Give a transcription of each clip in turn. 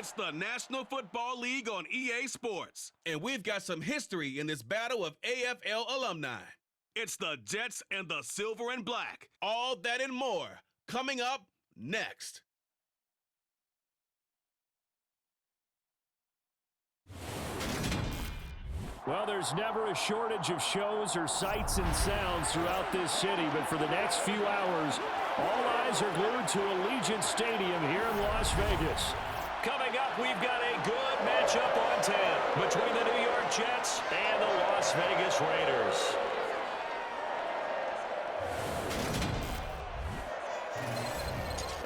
It's the National Football League on EA Sports, and we've got some history in this battle of AFL alumni. It's the Jets and the Silver and Black. All that and more coming up next. Well, there's never a shortage of shows or sights and sounds throughout this city, but for the next few hours, all eyes are glued to Allegiant Stadium here in Las Vegas. Coming up, we've got a good matchup on tap between the New York Jets and the Las Vegas Raiders.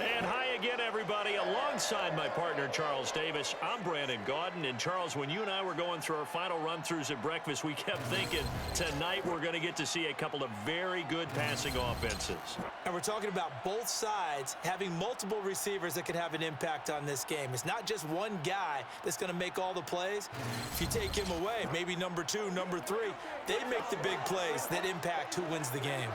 And hi again, everybody. Alongside my partner, Charles Davis, I'm Brandon Gaudin. And Charles, when you and I were going through our final run-throughs at breakfast, we kept thinking tonight we're going to get to see a couple of very good passing offenses. And we're talking about both sides having multiple receivers that can have an impact on this game. It's not just one guy that's going to make all the plays. If you take him away, maybe number 2, number 3, they make the big plays that impact who wins the game.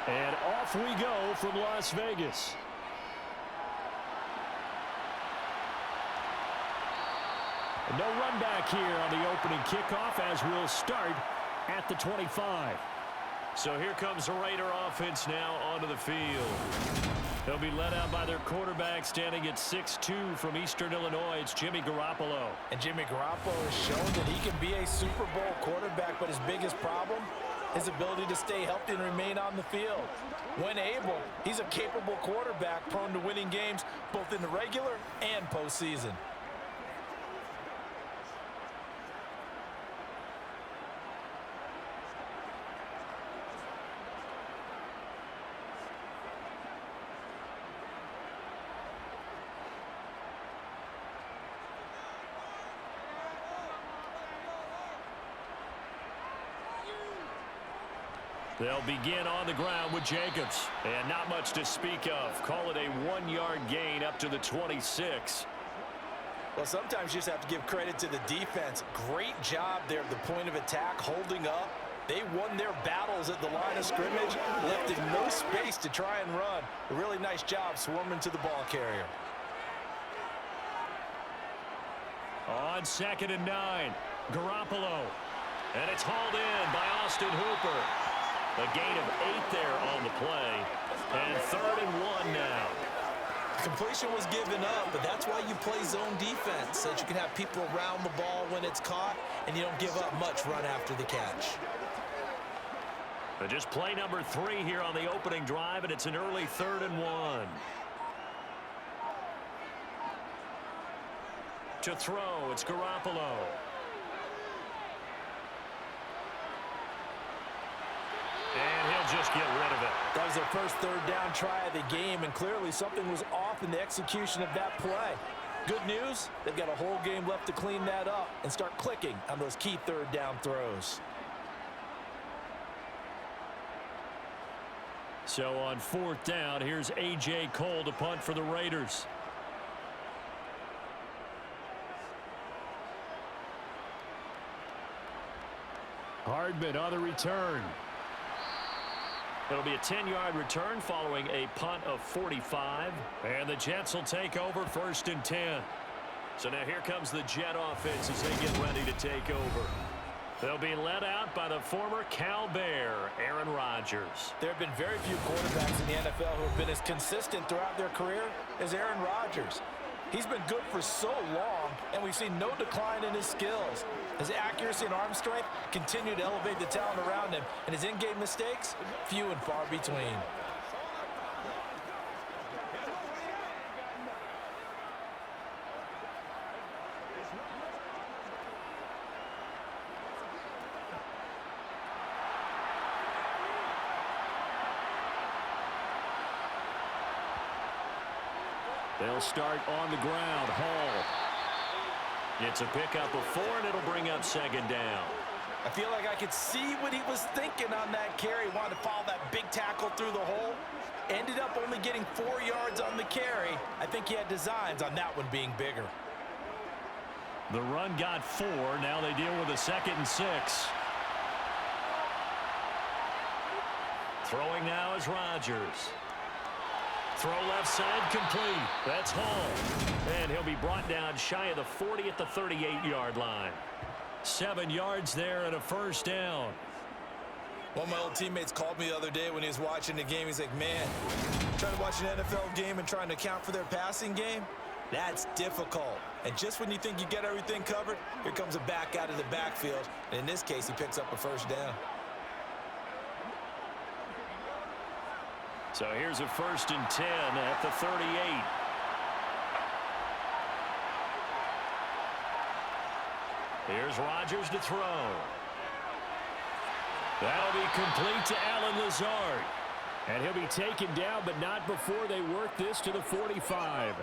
And off we go from Las Vegas. No run back here on the opening kickoff as we'll start at the 25. So here comes the Raider offense now onto the field. They'll be led out by their quarterback standing at 6'2" from Eastern Illinois. It's Jimmy Garoppolo. And Jimmy Garoppolo has shown that he can be a Super Bowl quarterback, but his biggest problem, his ability to stay healthy and remain on the field. When able, he's a capable quarterback prone to winning games both in the regular and postseason. They'll begin on the ground with Jacobs. And not much to speak of. Call it a 1-yard gain up to the 26. Well, sometimes you just have to give credit to the defense. Great job there at the point of attack, holding up. They won their battles at the line of scrimmage, left in no space to try and run. A really nice job swarming to the ball carrier. On 2nd and 9, Garoppolo. And it's hauled in by Austin Hooper. A gain of 8 there on the play. And 3rd and 1 now. Completion was given up, but that's why you play zone defense, so that you can have people around the ball when it's caught, and you don't give up much run after the catch. But just play number 3 here on the opening drive, and it's an early 3rd and 1. To throw, it's Garoppolo. And he'll just get rid of it. That was their first 3rd down try of the game, and clearly something was off in the execution of that play. Good news, they've got a whole game left to clean that up and start clicking on those key 3rd down throws. So on 4th down, here's A.J. Cole to punt for the Raiders. Hardman on the return. It'll be a 10-yard return following a punt of 45. And the Jets will take over 1st and 10. So now here comes the Jet offense as they get ready to take over. They'll be led out by the former Cal Bear, Aaron Rodgers. There have been very few quarterbacks in the NFL who have been as consistent throughout their career as Aaron Rodgers. He's been good for so long, and we've seen no decline in his skills. His accuracy and arm strength continue to elevate the talent around him, and his in-game mistakes, few and far between. They'll start on the ground. Hall. It's a pickup of 4, and it'll bring up second down. I feel like I could see what he was thinking on that carry. Wanted to follow that big tackle through the hole. Ended up only getting 4 yards on the carry. I think he had designs on that one being bigger. The run got 4. Now they deal with a 2nd and 6. Throwing now is Rodgers. Throw left side complete. That's Hall. And he'll be brought down shy of the 40 at the 38-yard line. 7 yards there and a first down. One of my old teammates called me the other day when he was watching the game. He's like, man, trying to watch an NFL game and trying to account for their passing game, that's difficult. And just when you think you get everything covered, here comes a back out of the backfield. And in this case, he picks up a first down. So here's a 1st and 10 at the 38. Here's Rodgers to throw. That'll be complete to Allen Lazard. And he'll be taken down, but not before they work this to the 45.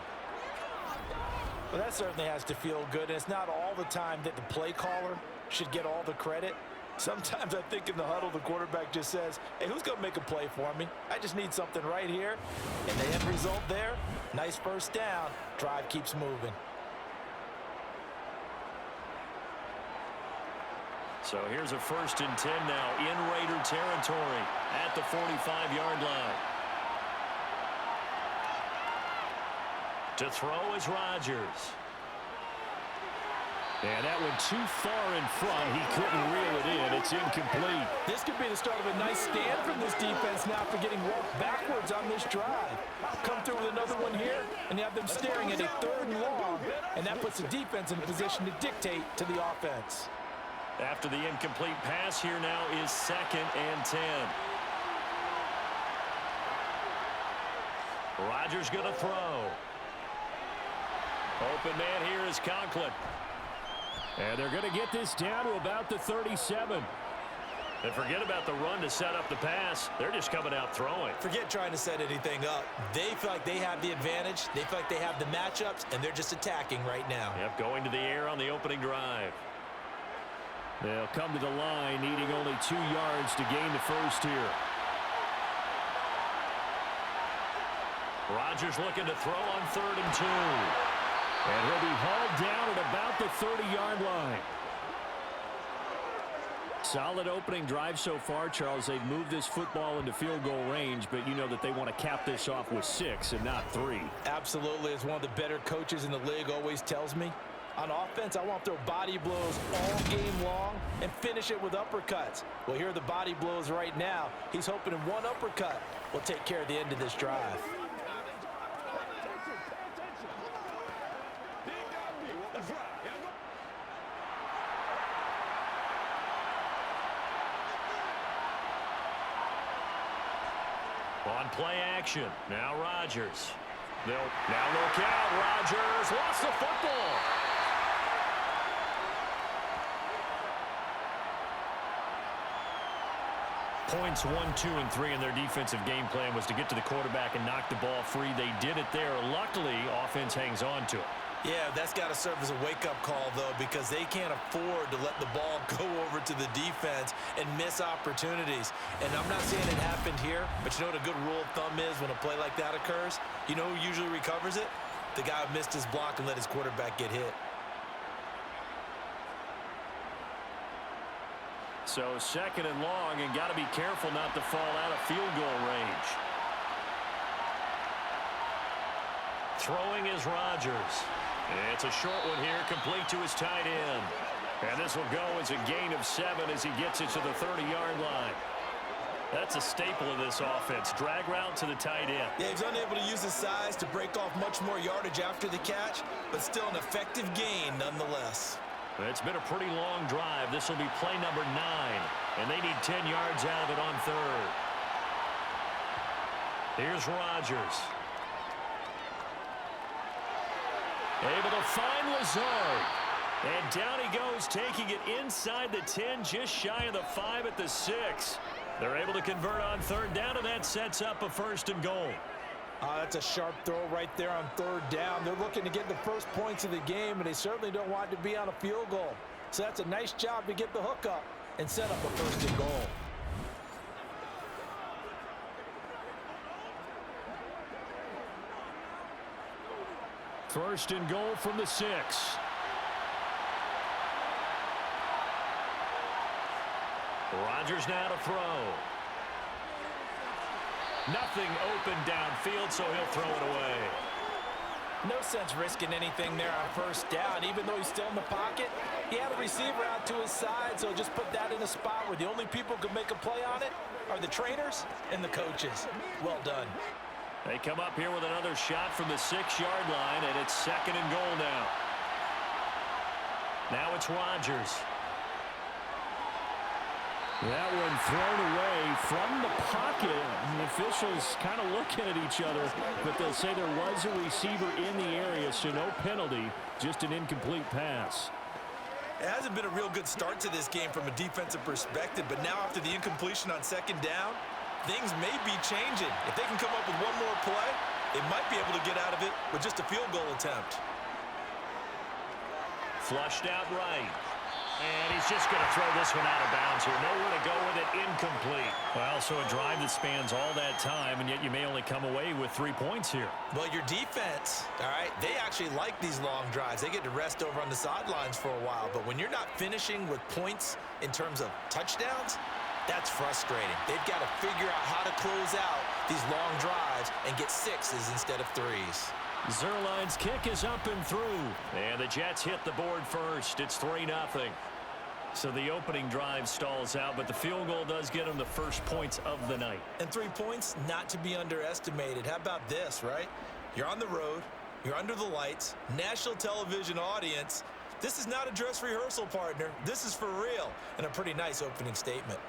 Well, that certainly has to feel good. And it's not all the time that the play caller should get all the credit. Sometimes I think in the huddle, the quarterback just says, hey, who's going to make a play for me? I just need something right here. And the end result there, nice first down. Drive keeps moving. So here's a 1st and 10 now in Raider territory at the 45-yard line. To throw is Rodgers. And that went too far in front. He couldn't reel it in. It's incomplete. This could be the start of a nice stand from this defense now for getting walked backwards on this drive. Come through with another one here, and you have them staring at a 3rd and long, and that puts the defense in a position to dictate to the offense. After the incomplete pass, here now is 2nd and 10. Rodgers going to throw. Open man here is Conklin. And they're going to get this down to about the 37. And forget about the run to set up the pass. They're just coming out throwing. Forget trying to set anything up. They feel like they have the advantage. They feel like they have the matchups, and they're just attacking right now. Yep, going to the air on the opening drive. They'll come to the line, needing only 2 yards to gain the first here. Rodgers looking to throw on 3rd and 2. And he'll be hauled down at about the 30-yard line. Solid opening drive so far, Charles. They've moved this football into field goal range, but you know that they want to cap this off with 6 and not 3. Absolutely. As one of the better coaches in the league always tells me, on offense, I want to throw body blows all game long and finish it with uppercuts. Well, here are the body blows right now. He's hoping in one uppercut will take care of the end of this drive. On play action, now Rodgers. They'll now look out. Rodgers lost the football. Points 1, 2, and 3 in their defensive game plan was to get to the quarterback and knock the ball free. They did it there. Luckily, offense hangs on to it. Yeah, that's got to serve as a wake-up call, though, because they can't afford to let the ball go over to the defense and miss opportunities. And I'm not saying it happened here, but you know what a good rule of thumb is when a play like that occurs? You know who usually recovers it? The guy who missed his block and let his quarterback get hit. So 2nd and long, and got to be careful not to fall out of field goal range. Throwing is Rodgers. It's a short one here, complete to his tight end. And this will go as a gain of 7 as he gets it to the 30-yard line. That's a staple of this offense. Drag route to the tight end. Yeah, he's unable to use his size to break off much more yardage after the catch, but still an effective gain nonetheless. It's been a pretty long drive. This will be play number 9, and they need 10 yards out of it on third. Here's Rodgers. Able to find Lazard. And down he goes, taking it inside the 10, just shy of the 5 at the 6. They're able to convert on third down, and that sets up a 1st and goal. That's a sharp throw right there on third down. They're looking to get the first points of the game, and they certainly don't want it to be on a field goal. So that's a nice job to get the hook up and set up a 1st and goal. First and goal from the 6. Rodgers now to throw. Nothing open downfield, so he'll throw it away. No sense risking anything there on 1st down. Even though he's still in the pocket, he had a receiver out to his side, so just put that in a spot where the only people who can make a play on it are the trainers and the coaches. Well done. They come up here with another shot from the 6-yard line, and it's 2nd and goal now. Now it's Rodgers. That one thrown away from the pocket. The officials kind of looking at each other, but they'll say there was a receiver in the area, so no penalty, just an incomplete pass. It hasn't been a real good start to this game from a defensive perspective, but now after the incompletion on 2nd down, things may be changing. If they can come up with one more play, they might be able to get out of it with just a field goal attempt. Flushed out right. And he's just going to throw this one out of bounds here. Nowhere to go with it. Incomplete. Well, so a drive that spans all that time, and yet you may only come away with 3 points here. Well, your defense, all right, they actually like these long drives. They get to rest over on the sidelines for a while. But when you're not finishing with points in terms of touchdowns, that's frustrating. They've got to figure out how to close out these long drives and get 6s instead of 3s. Zerline's kick is up and through. And the Jets hit the board first. It's 3-0. So the opening drive stalls out, but the field goal does get them the first points of the night. And 3 points, not to be underestimated. How about this, right? You're on the road. You're under the lights. National television audience. This is not a dress rehearsal, partner. This is for real. And a pretty nice opening statement.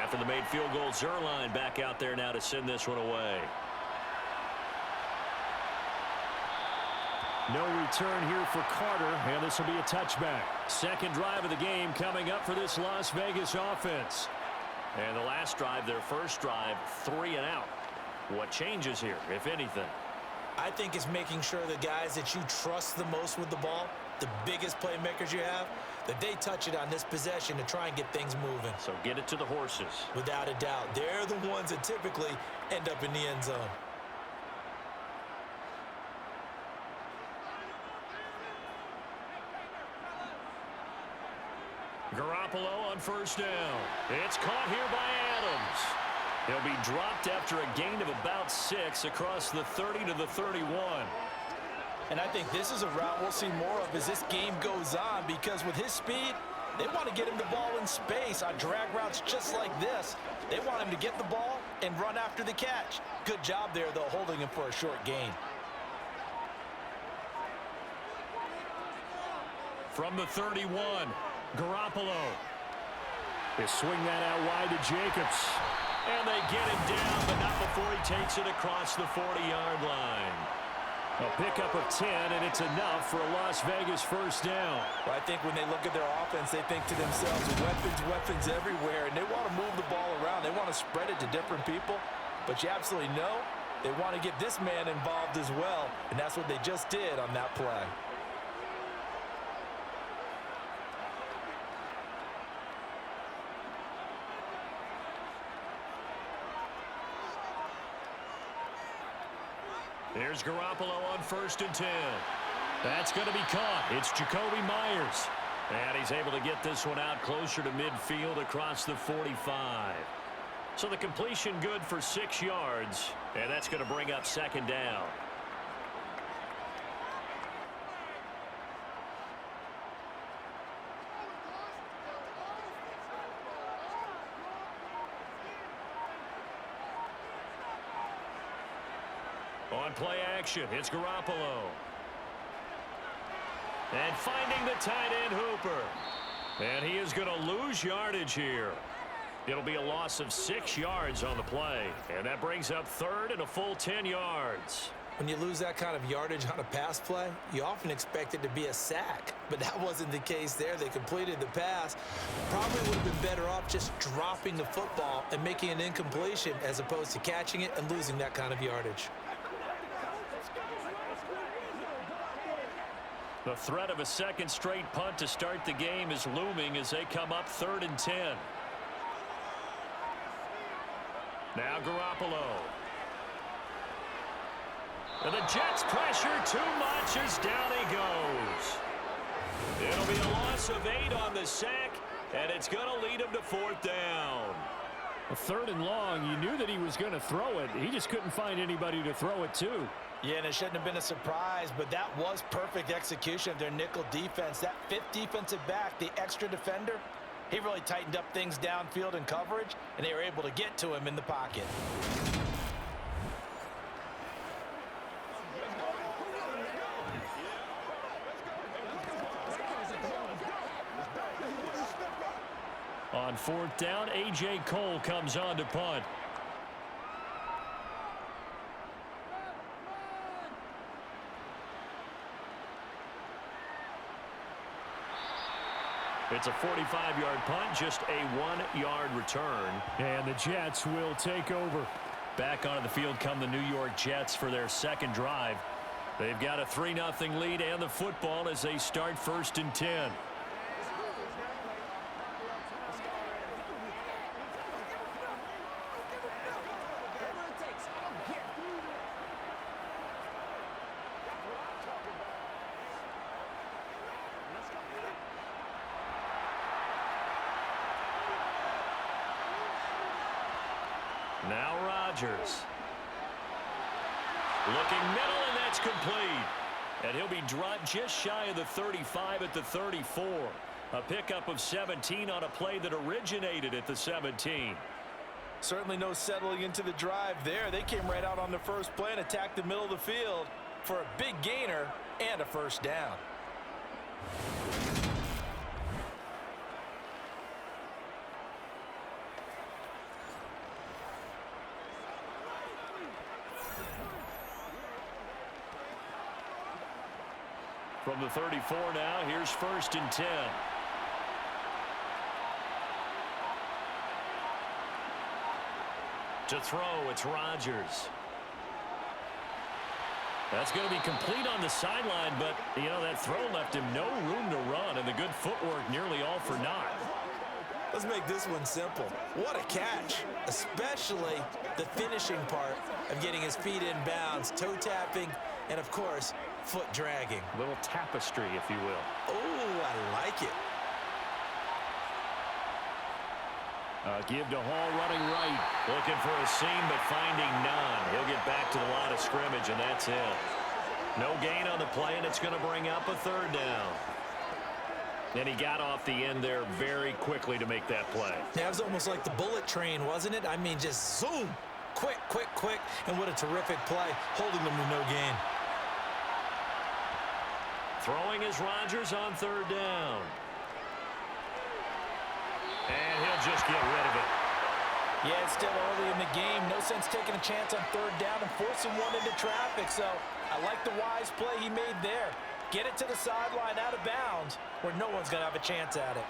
After the made field goal, Zerline back out there now to send this one away. No return here for Carter, and this will be a touchback. Second drive of the game coming up for this Las Vegas offense. And the last drive, their first drive, 3 and out. What changes here, if anything? I think it's making sure the guys that you trust the most with the ball, the biggest playmakers you have, that they touch it on this possession to try and get things moving. So get it to the horses. Without a doubt. They're the ones that typically end up in the end zone. Garoppolo on first down. It's caught here by Adams. He'll be dropped after a gain of about 6 across the 30 to the 31. And I think this is a route we'll see more of as this game goes on, because with his speed, they want to get him the ball in space on drag routes just like this. They want him to get the ball and run after the catch. Good job there, though, holding him for a short gain. From the 31, Garoppolo. They swing that out wide to Jacobs. And they get him down, but not before he takes it across the 40-yard line. A pickup of 10, and it's enough for a Las Vegas first down. Well, I think when they look at their offense, they think to themselves, weapons everywhere, and they want to move the ball around. They want to spread it to different people, but you absolutely know they want to get this man involved as well, and that's what they just did on that play. There's Garoppolo on first and 10. That's going to be caught. It's Jacoby Myers. And he's able to get this one out closer to midfield across the 45. So the completion good for 6 yards. And that's going to bring up second down. play action. It's Garoppolo. And finding the tight end Hooper. And he is going to lose yardage here. It'll be a loss of 6 yards on the play. And that brings up third and a full 10 yards. When you lose that kind of yardage on a pass play, you often expect it to be a sack. But that wasn't the case there. They completed the pass. Probably would have been better off just dropping the football and making an incompletion as opposed to catching it and losing that kind of yardage. The threat of a second straight punt to start the game is looming as they come up 3rd and 10. Now Garoppolo. And the Jets pressure too much as down he goes. It'll be a loss of 8 on the sack, and it's going to lead him to 4th down. A 3rd and long, you knew that he was going to throw it. He just couldn't find anybody to throw it to. Yeah, and it shouldn't have been a surprise, but that was perfect execution of their nickel defense. That 5th defensive back, the extra defender, he really tightened up things downfield in coverage, and they were able to get to him in the pocket. On 4th down, A.J. Cole comes on to punt. It's a 45-yard punt, just a 1-yard return. And the Jets will take over. Back onto the field come the New York Jets for their second drive. They've got a 3-0 lead and the football as they start 1st and 10. Now Rodgers. Looking middle, and that's complete. And he'll be dropped just shy of the 35 at the 34. A pickup of 17 on a play that originated at the 17. Certainly no settling into the drive there. They came right out on the first play and attacked the middle of the field for a big gainer and a 1st down. From the 34 now, here's 1st and 10. To throw, it's Rodgers. That's going to be complete on the sideline, but, you know, that throw left him no room to run, and the good footwork nearly all for naught. Let's make this one simple. What a catch, especially the finishing part of getting his feet in bounds, toe tapping, and, of course, foot dragging. A little tapestry, if you will. Oh, I like it. Give to Hall running right. Looking for a seam, but finding none. He'll get back to the line of scrimmage, and that's it. No gain on the play, and it's going to bring up a 3rd down. And he got off the end there very quickly to make that play. Yeah, it was almost like the bullet train, wasn't it? I mean, just zoom. Quick, quick, quick. And what a terrific play, holding them to no gain. Throwing is Rodgers on 3rd down. And he'll just get rid of it. Yeah, it's still early in the game. No sense taking a chance on 3rd down and forcing one into traffic. So I like the wise play he made there. Get it to the sideline out of bounds where no one's going to have a chance at it.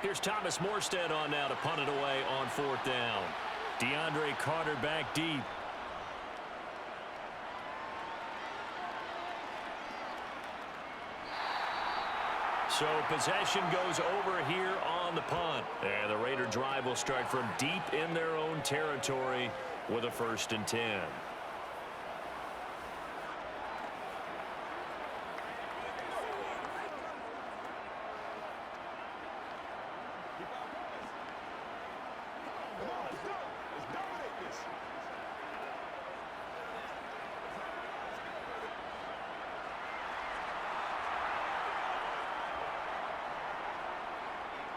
Here's Thomas Morstead on now to punt it away on 4th down. DeAndre Carter back deep. So possession goes over here on the punt. And the Raider drive will start from deep in their own territory with a 1st and 10.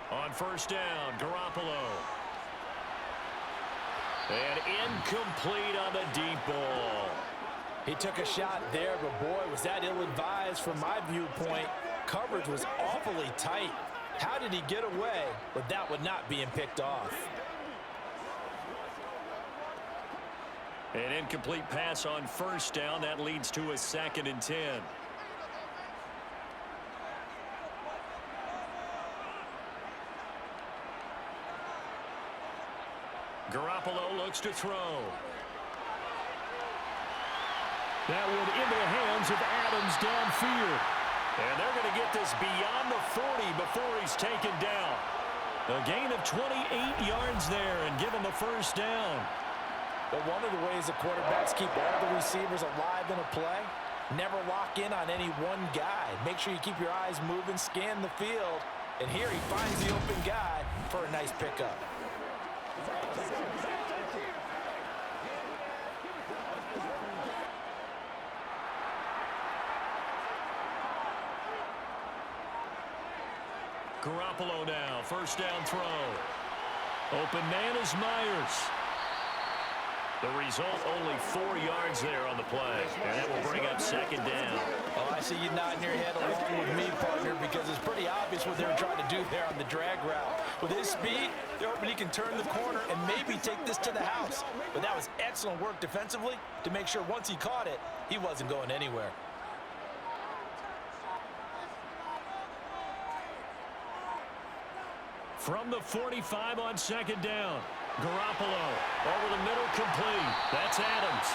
On 1st down, Garoppolo. And incomplete on the deep ball. He took a shot there, but boy, was that ill-advised from my viewpoint. Coverage was awfully tight. How did he get away with that one not being picked off? An incomplete pass on first down. That leads to a 2nd and 10. Garoppolo looks to throw. That one into the hands of Adams downfield. And they're going to get this beyond the 40 before he's taken down. A gain of 28 yards there and give him a first down. But one of the ways the quarterbacks keep all the receivers alive in a play, never lock in on any one guy. Make sure you keep your eyes moving, scan the field. And here he finds the open guy for a nice pickup. Garoppolo now, first down throw. Open man is Myers. The result, only 4 yards there on the play. And that will bring up 2nd down. Oh, I see you nodding your head along with me, partner, because it's pretty obvious what they were trying to do there on the drag route. With his speed, they're hoping he can turn the corner and maybe take this to the house. But that was excellent work defensively to make sure once he caught it, he wasn't going anywhere. From the 45 on 2nd down. Garoppolo over the middle, complete. That's Adams.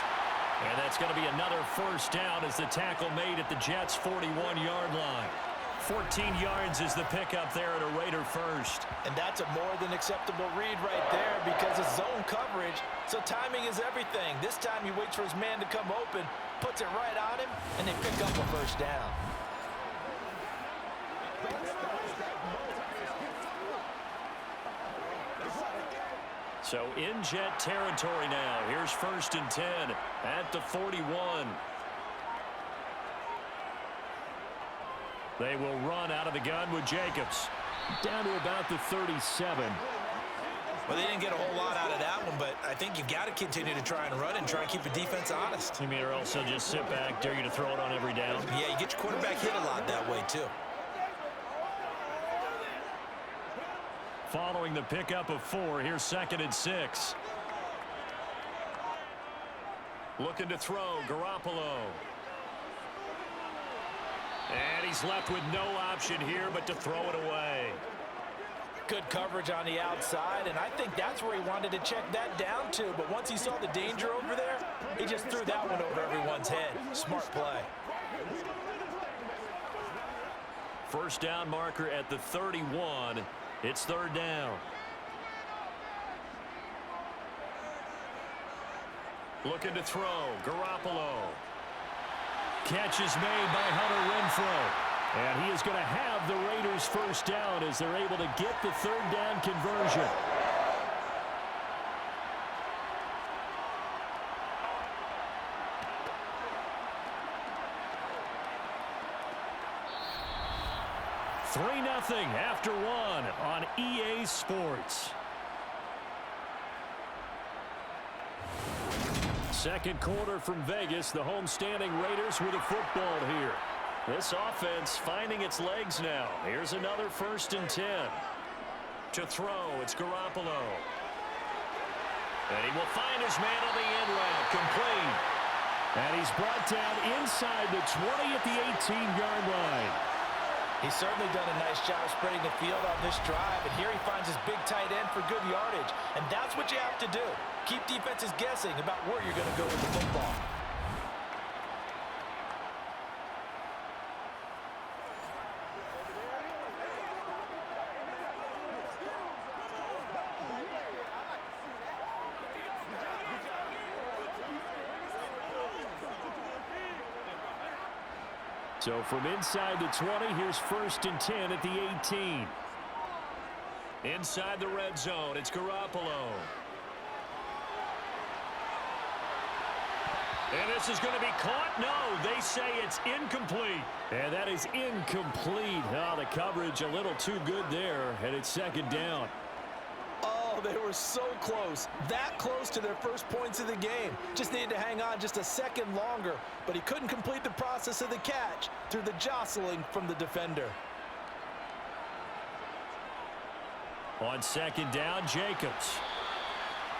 And that's going to be another first down as the tackle made at the Jets' 41-yard line. 14 yards is the pickup there at a Raider first. And that's a more than acceptable read right there because it's zone coverage, so timing is everything. This time he waits for his man to come open, puts it right on him, and they pick up a first down. So in Jet territory now. Here's 1st and 10 at the 41. They will run out of the gun with Jacobs. Down to about the 37. Well, they didn't get a whole lot out of that one, but I think you've got to continue to try and run and try and keep the defense honest. You mean or else they'll just sit back, dare you to throw it on every down? Yeah, you get your quarterback hit a lot that way, too. Following the pickup of 4, here's 2nd and 6. Looking to throw, Garoppolo. And he's left with no option here but to throw it away. Good coverage on the outside, and I think that's where he wanted to check that down to. But once he saw the danger over there, he just threw that one over everyone's head. Smart play. First down marker at the 31. It's 3rd down. Looking to throw, Garoppolo. Catch is made by Hunter Renfrow. And he is going to have the Raiders first down as they're able to get the 3rd down conversion. $3-0 after 1 on EA Sports. Second quarter from Vegas. The homestanding Raiders with a football here. This offense finding its legs now. Here's another 1st and 10. To throw, it's Garoppolo. And he will find his man on the end route, complete. And he's brought down inside the 20 at the 18-yard line. He's certainly done a nice job spreading the field on this drive, and here he finds his big tight end for good yardage. And that's what you have to do. Keep defenses guessing about where you're going to go with the football. So from inside the 20, here's 1st and 10 at the 18. Inside the red zone, it's Garoppolo. And this is going to be caught. No, they say it's incomplete. And that is incomplete. Oh, the coverage a little too good there, and it's 2nd down. Oh, they were so close, that close to their first points of the game. Just needed to hang on just a second longer, but he couldn't complete the process of the catch through the jostling from the defender. On second down, Jacobs.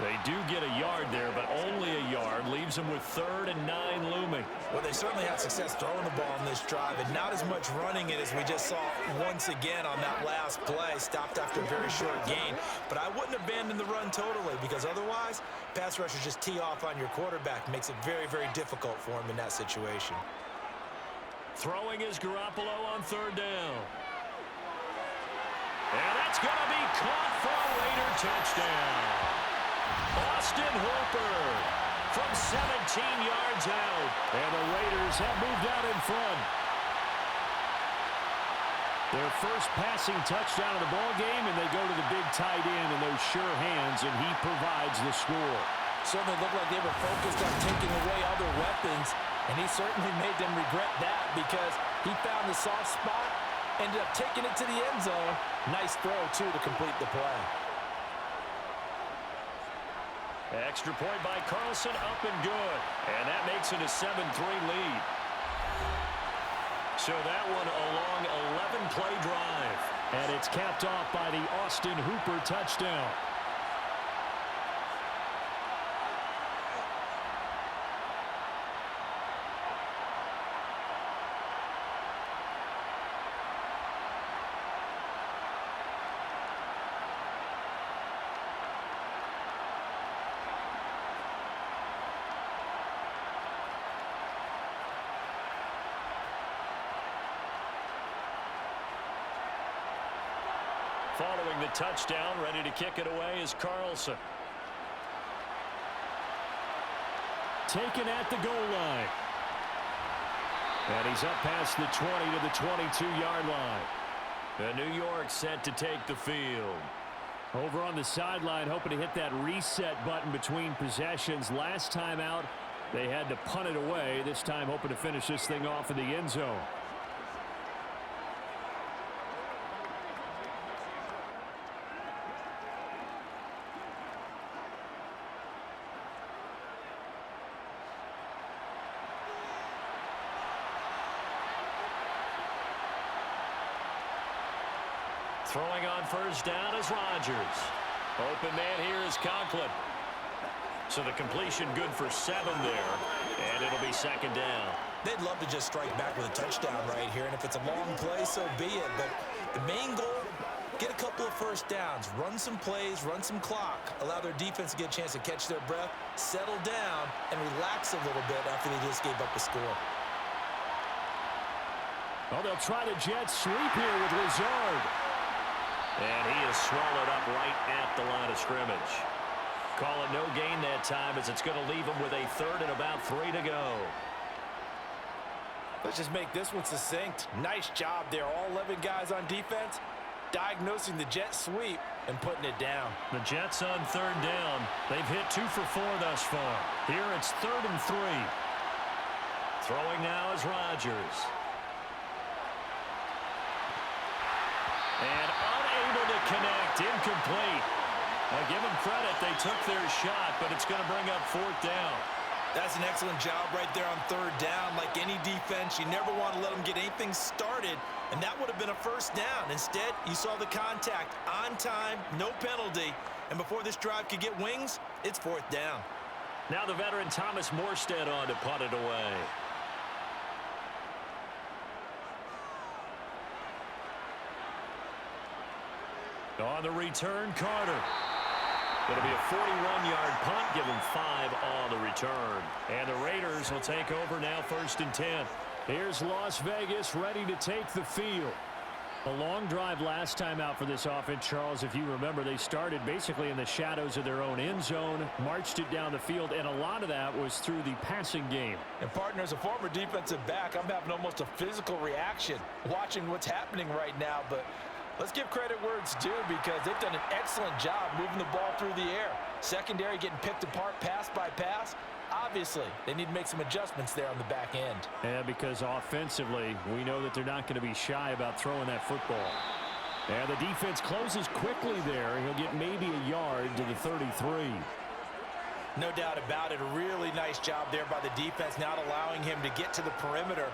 They do get a yard there, but only a yard. Leaves them with 3rd and 9 looming. Well, they certainly had success throwing the ball in this drive, and not as much running it as we just saw once again on that last play. Stopped after a very short gain. But I wouldn't abandon the run totally, because otherwise, pass rushers just tee off on your quarterback. Makes it very, very difficult for him in that situation. Throwing is Garoppolo on 3rd down. And that's going to be caught for a Raider touchdown. Austin Hooper from 17 yards out. And the Raiders have moved out in front. Their first passing touchdown of the ball game, and they go to the big tight end in those sure hands, and he provides the score. Certainly looked like they were focused on taking away other weapons, and he certainly made them regret that because he found the soft spot, ended up taking it to the end zone. Nice throw, too, to complete the play. Extra point by Carlson, up and good. And that makes it a 7-3 lead. So that one a long 11-play drive. And it's capped off by the Austin Hooper touchdown. Following the touchdown, ready to kick it away is Carlson. Taken at the goal line. And he's up past the 20 to the 22-yard line. And New York set to take the field. Over on the sideline, hoping to hit that reset button between possessions. Last time out, they had to punt it away. This time, hoping to finish this thing off in the end zone. Throwing on first down is Rodgers. Open man here is Conklin. So the completion good for 7 there. And it'll be second down. They'd love to just strike back with a touchdown right here. And if it's a long play, so be it. But the main goal, get a couple of first downs. Run some plays, run some clock. Allow their defense to get a chance to catch their breath, settle down, and relax a little bit after they just gave up a score. Well, they'll try the jet sweep here with Lazard. And he is swallowed up right at the line of scrimmage. Call it no gain that time as it's going to leave him with a 3rd and about 3 to go. Let's just make this one succinct. Nice job there. All 11 guys on defense diagnosing the jet sweep and putting it down. The Jets on 3rd down. They've hit 2 for 4 thus far. Here it's 3rd and 3. Throwing now is Rodgers. And unable to connect, incomplete. I'll give them credit, they took their shot, but it's going to bring up 4th down. That's an excellent job right there on 3rd down. Like any defense, you never want to let them get anything started, and that would have been a first down. Instead, you saw the contact on time, no penalty, and before this drive could get wings, it's 4th down. Now the veteran Thomas Morstead on to punt it away. On the return, Carter. It'll be a 41-yard punt, give him 5 on the return. And the Raiders will take over now 1st and 10. Here's Las Vegas ready to take the field. A long drive last time out for this offense, Charles. If you remember, they started basically in the shadows of their own end zone, marched it down the field, and a lot of that was through the passing game. And partner, as a former defensive back, I'm having almost a physical reaction watching what's happening right now, but let's give credit where it's due because they've done an excellent job moving the ball through the air. Secondary getting picked apart pass by pass. Obviously, they need to make some adjustments there on the back end. Yeah, because offensively, we know that they're not going to be shy about throwing that football. And the defense closes quickly there. He'll get maybe a yard to the 33. No doubt about it. A really nice job there by the defense, not allowing him to get to the perimeter.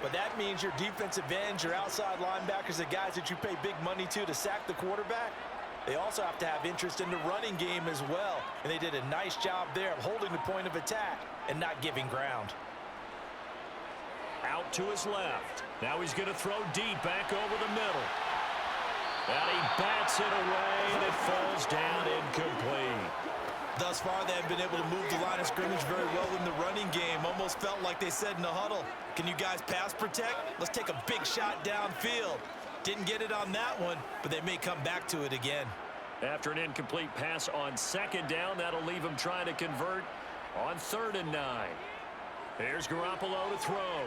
But that means your defensive ends, your outside linebackers, the guys that you pay big money to sack the quarterback, they also have to have interest in the running game as well. And they did a nice job there of holding the point of attack and not giving ground. Out to his left. Now he's going to throw deep back over the middle. And he bats it away, and it falls down incomplete. Thus far, they have been able to move the line of scrimmage very well in the running game. Almost felt like they said in the huddle, can you guys pass protect? Let's take a big shot downfield. Didn't get it on that one, but they may come back to it again. After an incomplete pass on second down, that'll leave him trying to convert on 3rd and 9. Here's Garoppolo to throw.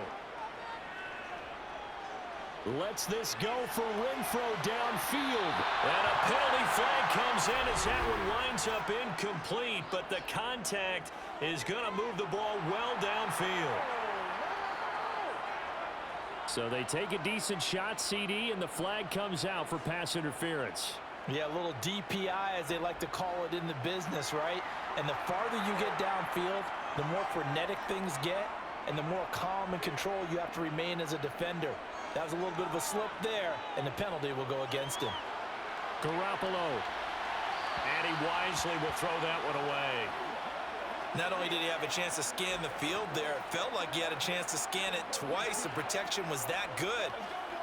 Lets this go for Renfro downfield. And a penalty flag comes in as that one winds up incomplete, but the contact is going to move the ball well downfield. So they take a decent shot, CD, and the flag comes out for pass interference. Yeah, a little DPI, as they like to call it in the business, right? And the farther you get downfield, the more frenetic things get, and the more calm and control you have to remain as a defender. That was a little bit of a slip there, and the penalty will go against him. Garoppolo. And he wisely will throw that one away. Not only did he have a chance to scan the field there, it felt like he had a chance to scan it twice. The protection was that good.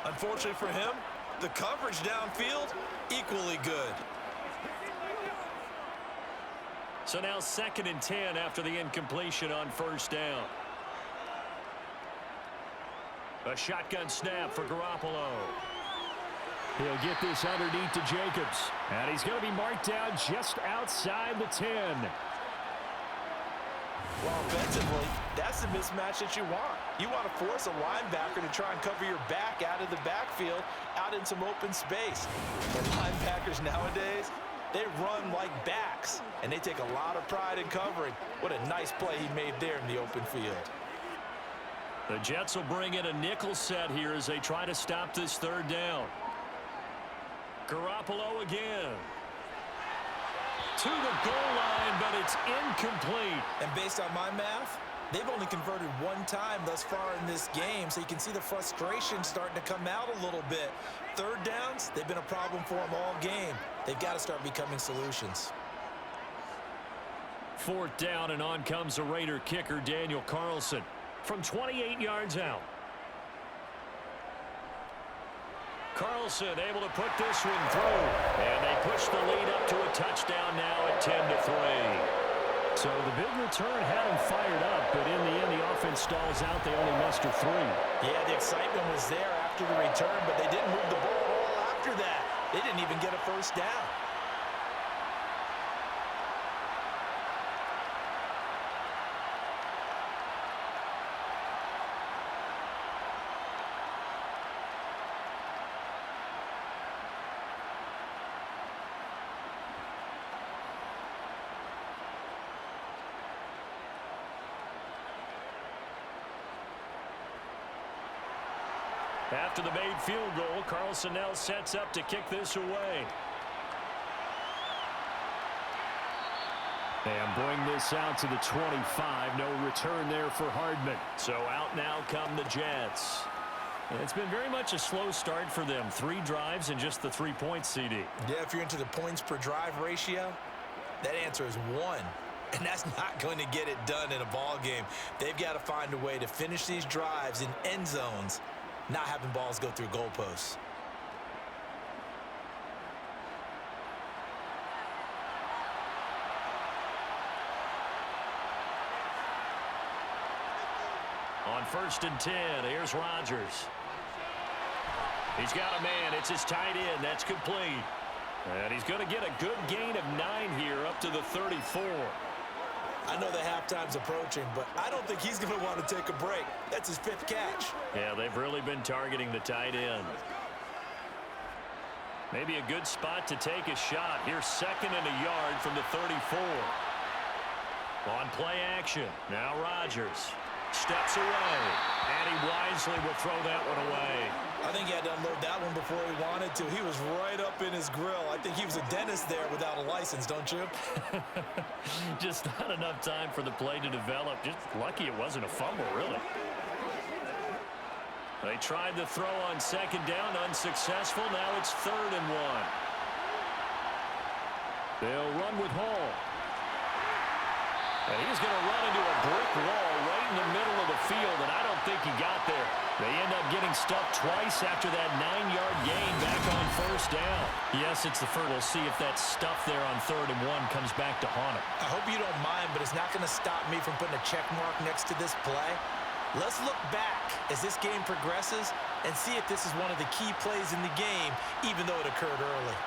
Unfortunately for him, the coverage downfield, equally good. So now 2nd and 10 after the incompletion on 1st down. A shotgun snap for Garoppolo. He'll get this underneath to Jacobs. And he's going to be marked down just outside the 10. Well, offensively, that's the mismatch that you want. You want to force a linebacker to try and cover your back out of the backfield, out in some open space. But linebackers nowadays, they run like backs, and they take a lot of pride in covering. What a nice play he made there in the open field. The Jets will bring in a nickel set here as they try to stop this 3rd down. Garoppolo again. To the goal line, but it's incomplete. And based on my math, they've only converted one time thus far in this game, so you can see the frustration starting to come out a little bit. 3rd downs, they've been a problem for them all game. They've got to start becoming solutions. 4th down, and on comes the Raider kicker, Daniel Carlson, from 28 yards out. Carlson able to put this one through. And they push the lead up to a touchdown now at 10-3. So the big return had them fired up, but in the end, the offense stalls out. They only muster 3. Yeah, the excitement was there after the return, but they didn't move the ball at all after that. They didn't even get a 1st down. After the made field goal, Carlson now sets up to kick this away. And bring this out to the 25. No return there for Hardman. So out now come the Jets. And it's been very much a slow start for them. 3 drives and just the 3 points, CD. Yeah, if you're into the points per drive ratio, that answer is 1. And that's not going to get it done in a ball game. They've got to find a way to finish these drives in end zones, not having balls go through goalposts. On 1st and 10, here's Rodgers. He's got a man. It's his tight end. That's complete. And he's going to get a good gain of 9 here up to the 34. I know the halftime's approaching, but I don't think he's going to want to take a break. That's his 5th catch. Yeah, they've really been targeting the tight end. Maybe a good spot to take a shot. Here's 2nd and a yard from the 34. On play action, now Rodgers. steps away. And he wisely will throw that one away. I think he had to unload that one before he wanted to. He was right up in his grill. I think he was a dentist there without a license, don't you? Just not enough time for the play to develop. Just lucky it wasn't a fumble, really. They tried the throw on second down, unsuccessful. Now it's 3rd and 1. They'll run with Hall. And he's going to run into a brick wall right in the middle of the field, and I don't think he got there. They end up getting stuffed twice after that 9-yard gain back on 1st down. Yes, it's the first. We'll see if that stuff there on 3rd and 1 comes back to haunt him. I hope you don't mind, but it's not going to stop me from putting a check mark next to this play. Let's look back as this game progresses and see if this is one of the key plays in the game, even though it occurred early.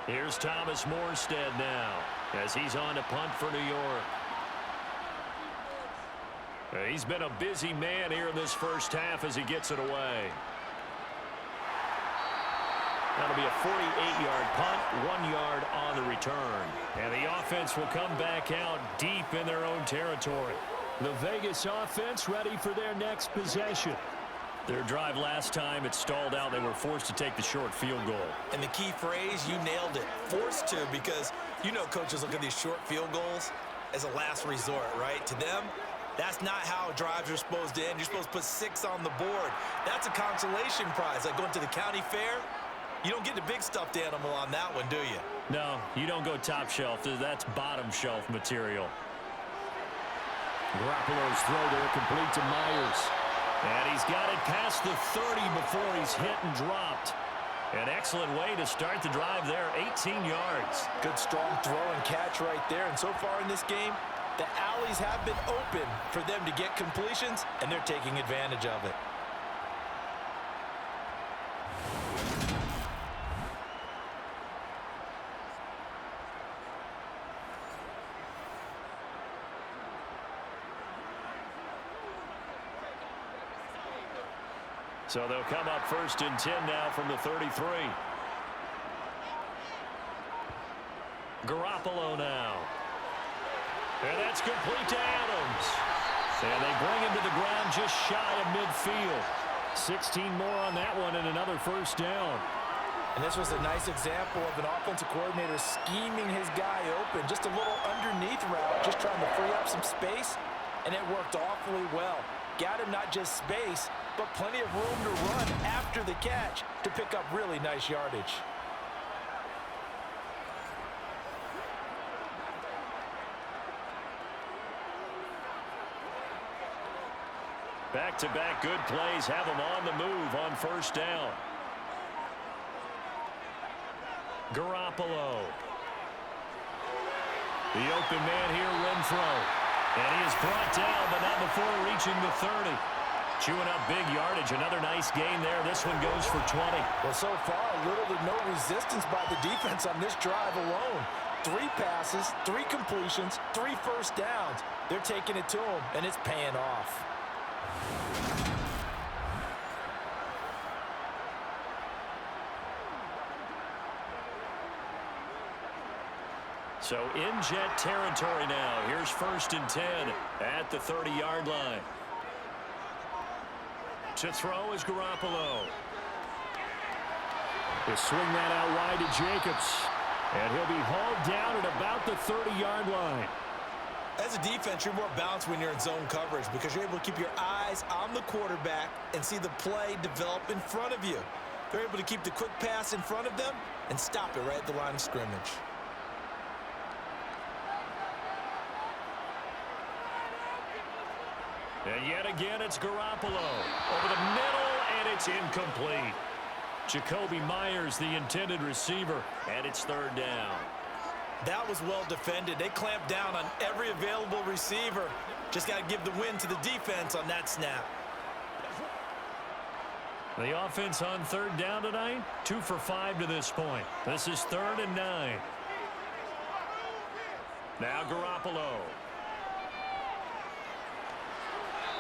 Here's Thomas Morstead now as he's on to punt for New York. He's been a busy man here in this first half as he gets it away. That'll be a 48-yard punt, 1 yard on the return. And the offense will come back out deep in their own territory. The Vegas offense ready for their next possession. Their drive last time, it stalled out. They were forced to take the short field goal. And the key phrase, you nailed it, forced to, because you know coaches look at these short field goals as a last resort, right? To them, that's not how drives are supposed to end. You're supposed to put 6 on the board. That's a consolation prize, like going to the county fair. You don't get the big stuffed animal on that one, do you? No, you don't go top shelf. That's bottom shelf material. Garoppolo's throw there complete to Myers. And he's got it past the 30 before he's hit and dropped. An excellent way to start the drive there, 18 yards. Good strong throw and catch right there. And so far in this game, the alleys have been open for them to get completions, and they're taking advantage of it. So they'll come up 1st and 10 now from the 33. Garoppolo now. And that's complete to Adams. And they bring him to the ground just shy of midfield. 16 more on that one and another 1st down. And this was a nice example of an offensive coordinator scheming his guy open. Just a little underneath route, just trying to free up some space. And it worked awfully well. Got him not just space, but plenty of room to run after the catch to pick up really nice yardage. Back-to-back good plays have them on the move on 1st down. Garoppolo. The open man here, Renfro. And he is brought down, but not before reaching the 30. Chewing up big yardage. Another nice gain there. This one goes for 20. Well, so far, little to no resistance by the defense on this drive alone. 3 passes, 3 completions, 3 1st downs. They're taking it to him, and it's paying off. So in jet territory now. Here's 1st and 10 at the 30-yard line. To throw is Garoppolo. He'll swing that out wide to Jacobs. And he'll be hauled down at about the 30-yard line. As a defense, you're more balanced when you're in zone coverage because you're able to keep your eyes on the quarterback and see the play develop in front of you. They're able to keep the quick pass in front of them and stop it right at the line of scrimmage. And yet again, it's Garoppolo. Over the middle, and it's incomplete. Jacoby Myers, the intended receiver, and it's 3rd down. That was well defended. They clamped down on every available receiver. Just got to give the win to the defense on that snap. The offense on 3rd down tonight, 2 for 5 to this point. This is 3rd and 9. Now Garoppolo.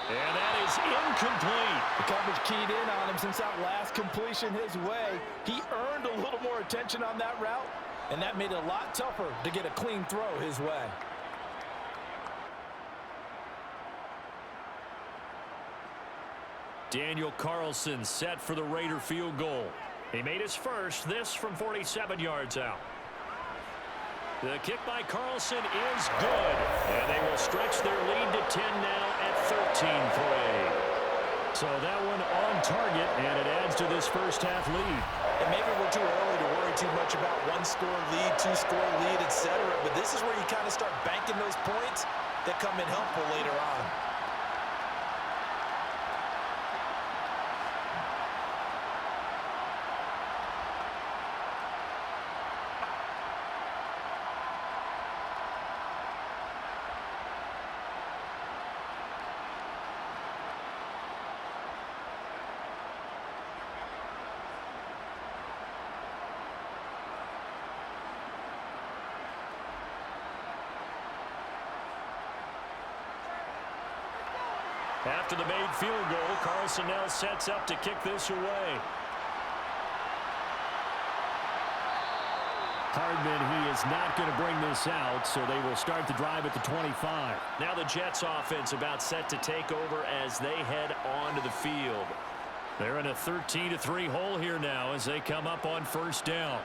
And that is incomplete. The coverage keyed in on him since that last completion his way. He earned attention on that route, and that made it a lot tougher to get a clean throw his way. Daniel Carlson set for the Raider field goal. He made his first, this from 47 yards out. The kick by Carlson is good, and they will stretch their lead to 10 now at 13-3. So that one on target, and it adds to this first half lead. And maybe we're too early to worry too much about one-score lead, two-score lead, etc. But this is where you kind of start banking those points that come in helpful later on. After the made field goal, Carlson now sets up to kick this away. Hardman, he is not going to bring this out, so they will start the drive at the 25. Now the Jets offense about set to take over as they head onto the field. They're in a 13-3 hole here now as they come up on first down.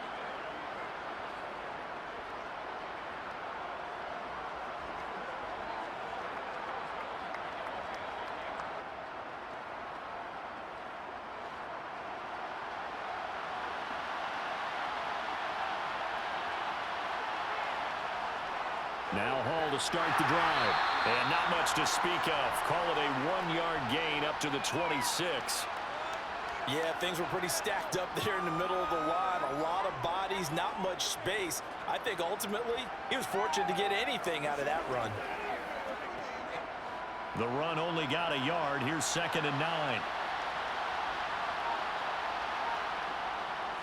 Now Hall to start the drive. And not much to speak of. Call it a 1-yard gain up to the 26. Yeah, things were pretty stacked up there in the middle of the line. A lot of bodies, not much space. I think ultimately he was fortunate to get anything out of that run. The run only got a yard. Here's 2nd and 9.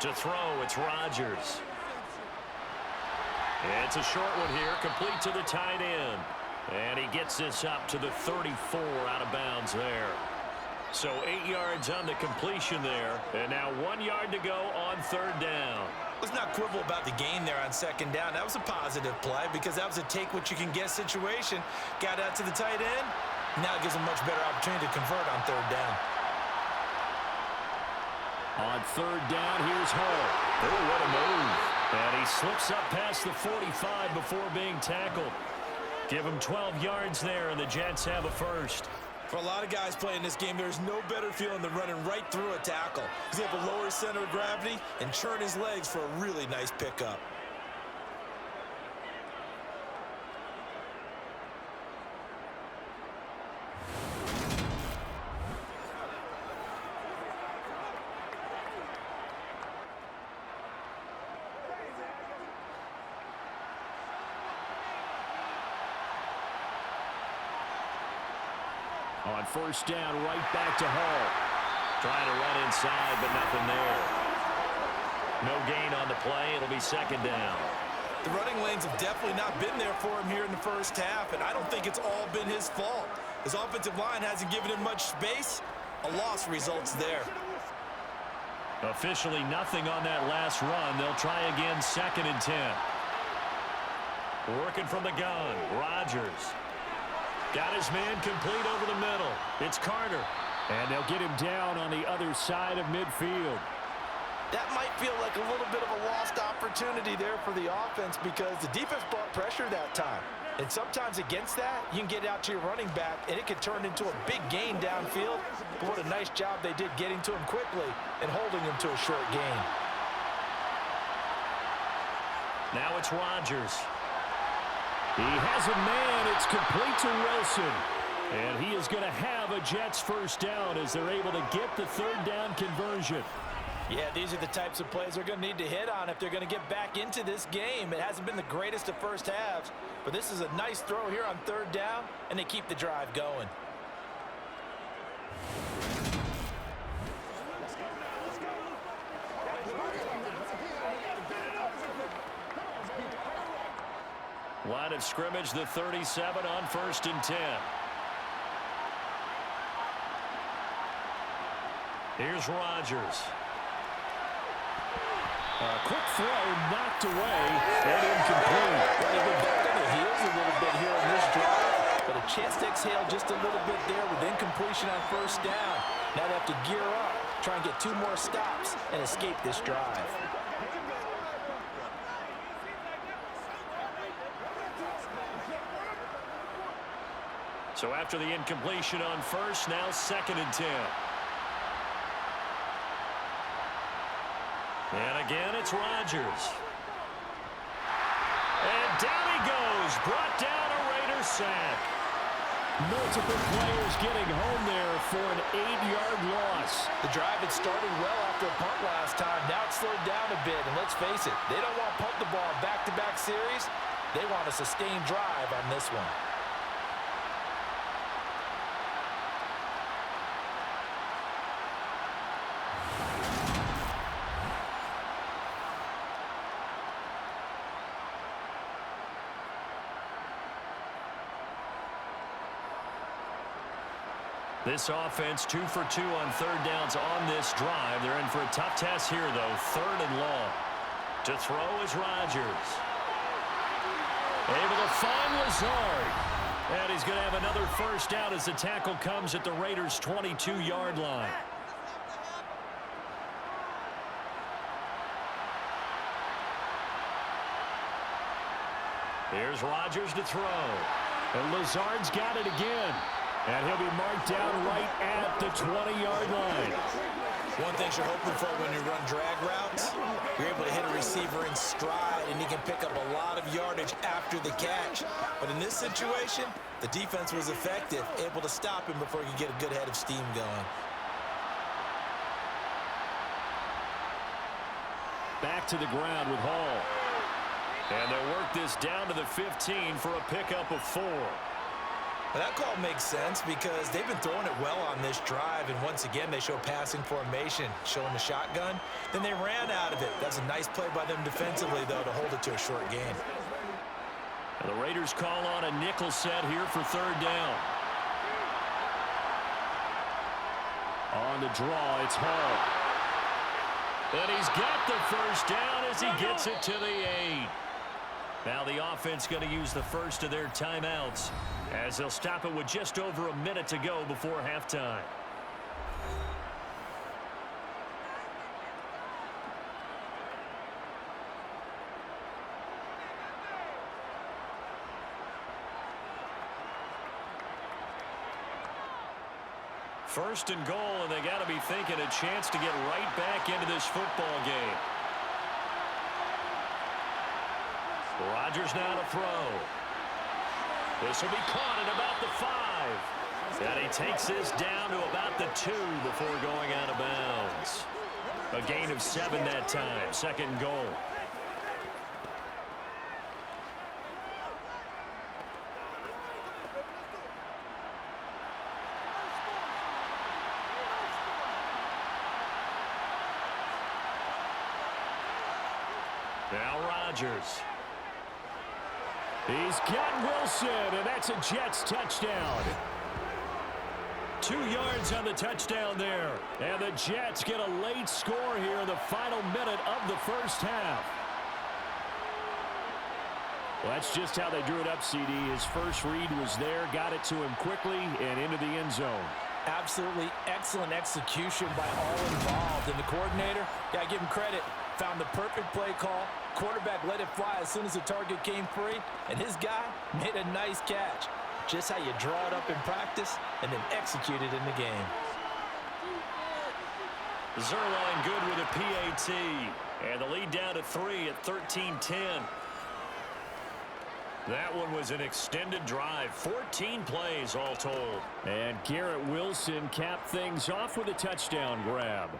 To throw, it's Rodgers. It's a short one here, complete to the tight end. And he gets this up to the 34 out of bounds there. So 8 yards on the completion there. And now 1 yard to go on 3rd down. Let's not quibble about the gain there on 2nd down. That was a positive play because that was a take-what-you-can-get situation. Got out to the tight end. Now it gives him much better opportunity to convert on 3rd down. On 3rd down, here's Hall. Oh, what a move. And he slips up past the 45 before being tackled. Give him 12 yards there, and the Jets have a first. For a lot of guys playing this game, there's no better feeling than running right through a tackle. He's able to lower his center of gravity and churn his legs for a really nice pickup. On 1st down, right back to Hall. Trying to run inside, but nothing there. No gain on the play. It'll be 2nd down. The running lanes have definitely not been there for him here in the first half, and I don't think it's all been his fault. His offensive line hasn't given him much space. A loss results there. Officially nothing on that last run. They'll try again 2nd and 10. Working from the gun. Rodgers. Got his man complete over the middle. It's Carter. And they'll get him down on the other side of midfield. That might feel like a little bit of a lost opportunity there for the offense because the defense brought pressure that time. And sometimes against that, you can get out to your running back, and it could turn into a big gain downfield. But what a nice job they did getting to him quickly and holding him to a short gain. Now it's Rodgers. He has a man. It's complete to Wilson. And he is going to have a Jets first down as they're able to get the 3rd down conversion. Yeah, these are the types of plays they're going to need to hit on if they're going to get back into this game. It hasn't been the greatest of first halves, but this is a nice throw here on 3rd down, and they keep the drive going. Line of scrimmage, the 37 on 1st and 10. Here's Rodgers. Quick throw knocked away and incomplete. Well, they've been back on their heels a little bit here on this drive, but a chance to exhale just a little bit there with incompletion on first down. Now they have to gear up, try and get 2 more stops, and escape this drive. So after the incompletion on first, now 2nd and 10. And again, it's Rodgers. And down he goes. Brought down a Raiders sack. Multiple players getting home there for an 8-yard loss. The drive had started well after a punt last time. Now it's slowed down a bit, and let's face it, they don't want to punt the ball back-to-back series. They want a sustained drive on this one. This offense 2 for 2 on 3rd downs on this drive. They're in for a tough test here, though. 3rd and long. To throw is Rodgers. Able to find Lazard. And he's going to have another first down as the tackle comes at the Raiders' 22-yard line. Here's Rodgers to throw. And Lazard's got it again. And he'll be marked down right at the 20-yard line. One thing you're hoping for when you run drag routes, you're able to hit a receiver in stride, and he can pick up a lot of yardage after the catch. But in this situation, the defense was effective, able to stop him before he could get a good head of steam going. Back to the ground with Hall. And they'll work this down to the 15 for a pickup of 4. Well, that call makes sense because they've been throwing it well on this drive, and once again they show passing formation, showing the shotgun. Then they ran out of it. That's a nice play by them defensively, though, to hold it to a short gain. And the Raiders call on a nickel set here for 3rd down. On the draw, it's Hall. And he's got the first down as he gets it to the 8. Now the offense going to use the first of their timeouts as they'll stop it with just over a minute to go before halftime. First and goal, and they got to be thinking a chance to get right back into this football game. Rodgers now to throw. This will be caught at about the 5. And he takes this down to about the 2 before going out of bounds. A gain of 7 that time. 2nd and goal. Now Rodgers. He's got Wilson, and that's a Jets touchdown. 2 yards on the touchdown there. And the Jets get a late score here in the final minute of the first half. Well, that's just how they drew it up, CD. His first read was there, got it to him quickly, and into the end zone. Absolutely excellent execution by all involved. And the coordinator, got to give him credit, found the perfect play call. Quarterback let it fly as soon as the target came free, and his guy made a nice catch. Just how you draw it up in practice and then execute it in the game. Zerline good with a PAT. And the lead down to 3 at 13-10. That one was an extended drive. 14 plays all told. And Garrett Wilson capped things off with a touchdown grab.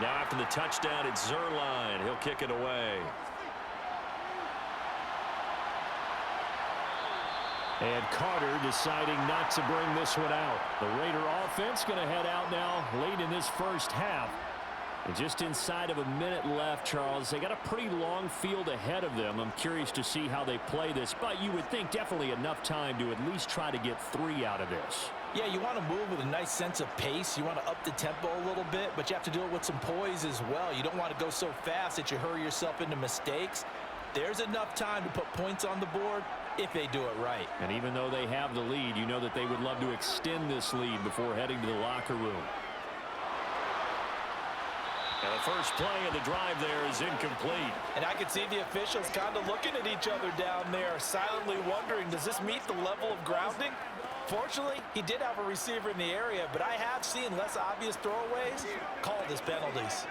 Now after the touchdown, it's Zerline. He'll kick it away. And Carter deciding not to bring this one out. The Raider offense going to head out now late in this first half. And just inside of a minute left, Charles. They got a pretty long field ahead of them. I'm curious to see how they play this. But you would think definitely enough time to at least try to get 3 out of this. Yeah, you want to move with a nice sense of pace. You want to up the tempo a little bit, but you have to do it with some poise as well. You don't want to go so fast that you hurry yourself into mistakes. There's enough time to put points on the board if they do it right. And even though they have the lead, you know that they would love to extend this lead before heading to the locker room. And the first play of the drive there is incomplete. And I can see the officials kind of looking at each other down there, silently wondering, does this meet the level of grounding? Fortunately, he did have a receiver in the area, but I have seen less obvious throwaways called as penalties.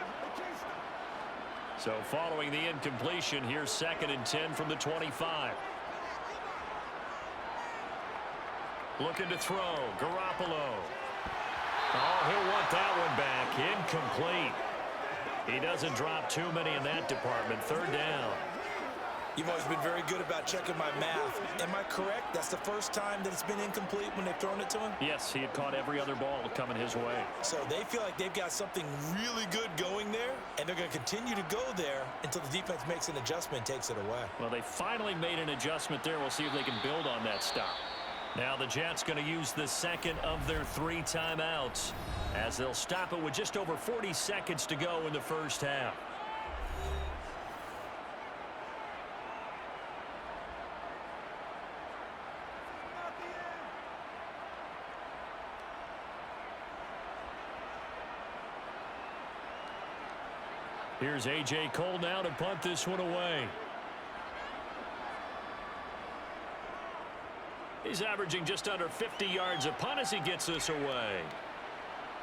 So following the incompletion, here's 2nd and 10 from the 25. Looking to throw. Garoppolo. Oh, he'll want that one back. Incomplete. He doesn't drop too many in that department. 3rd down. You've always been very good about checking my math. Am I correct? That's the first time that it's been incomplete when they've thrown it to him? Yes, he had caught every other ball coming his way. So they feel like they've got something really good going there, and they're going to continue to go there until the defense makes an adjustment and takes it away. Well, they finally made an adjustment there. We'll see if they can build on that stop. Now the Jets going to use the 2nd of their 3 timeouts as they'll stop it with just over 40 seconds to go in the first half. Here's A.J. Cole now to punt this one away. He's averaging just under 50 yards a punt as he gets this away.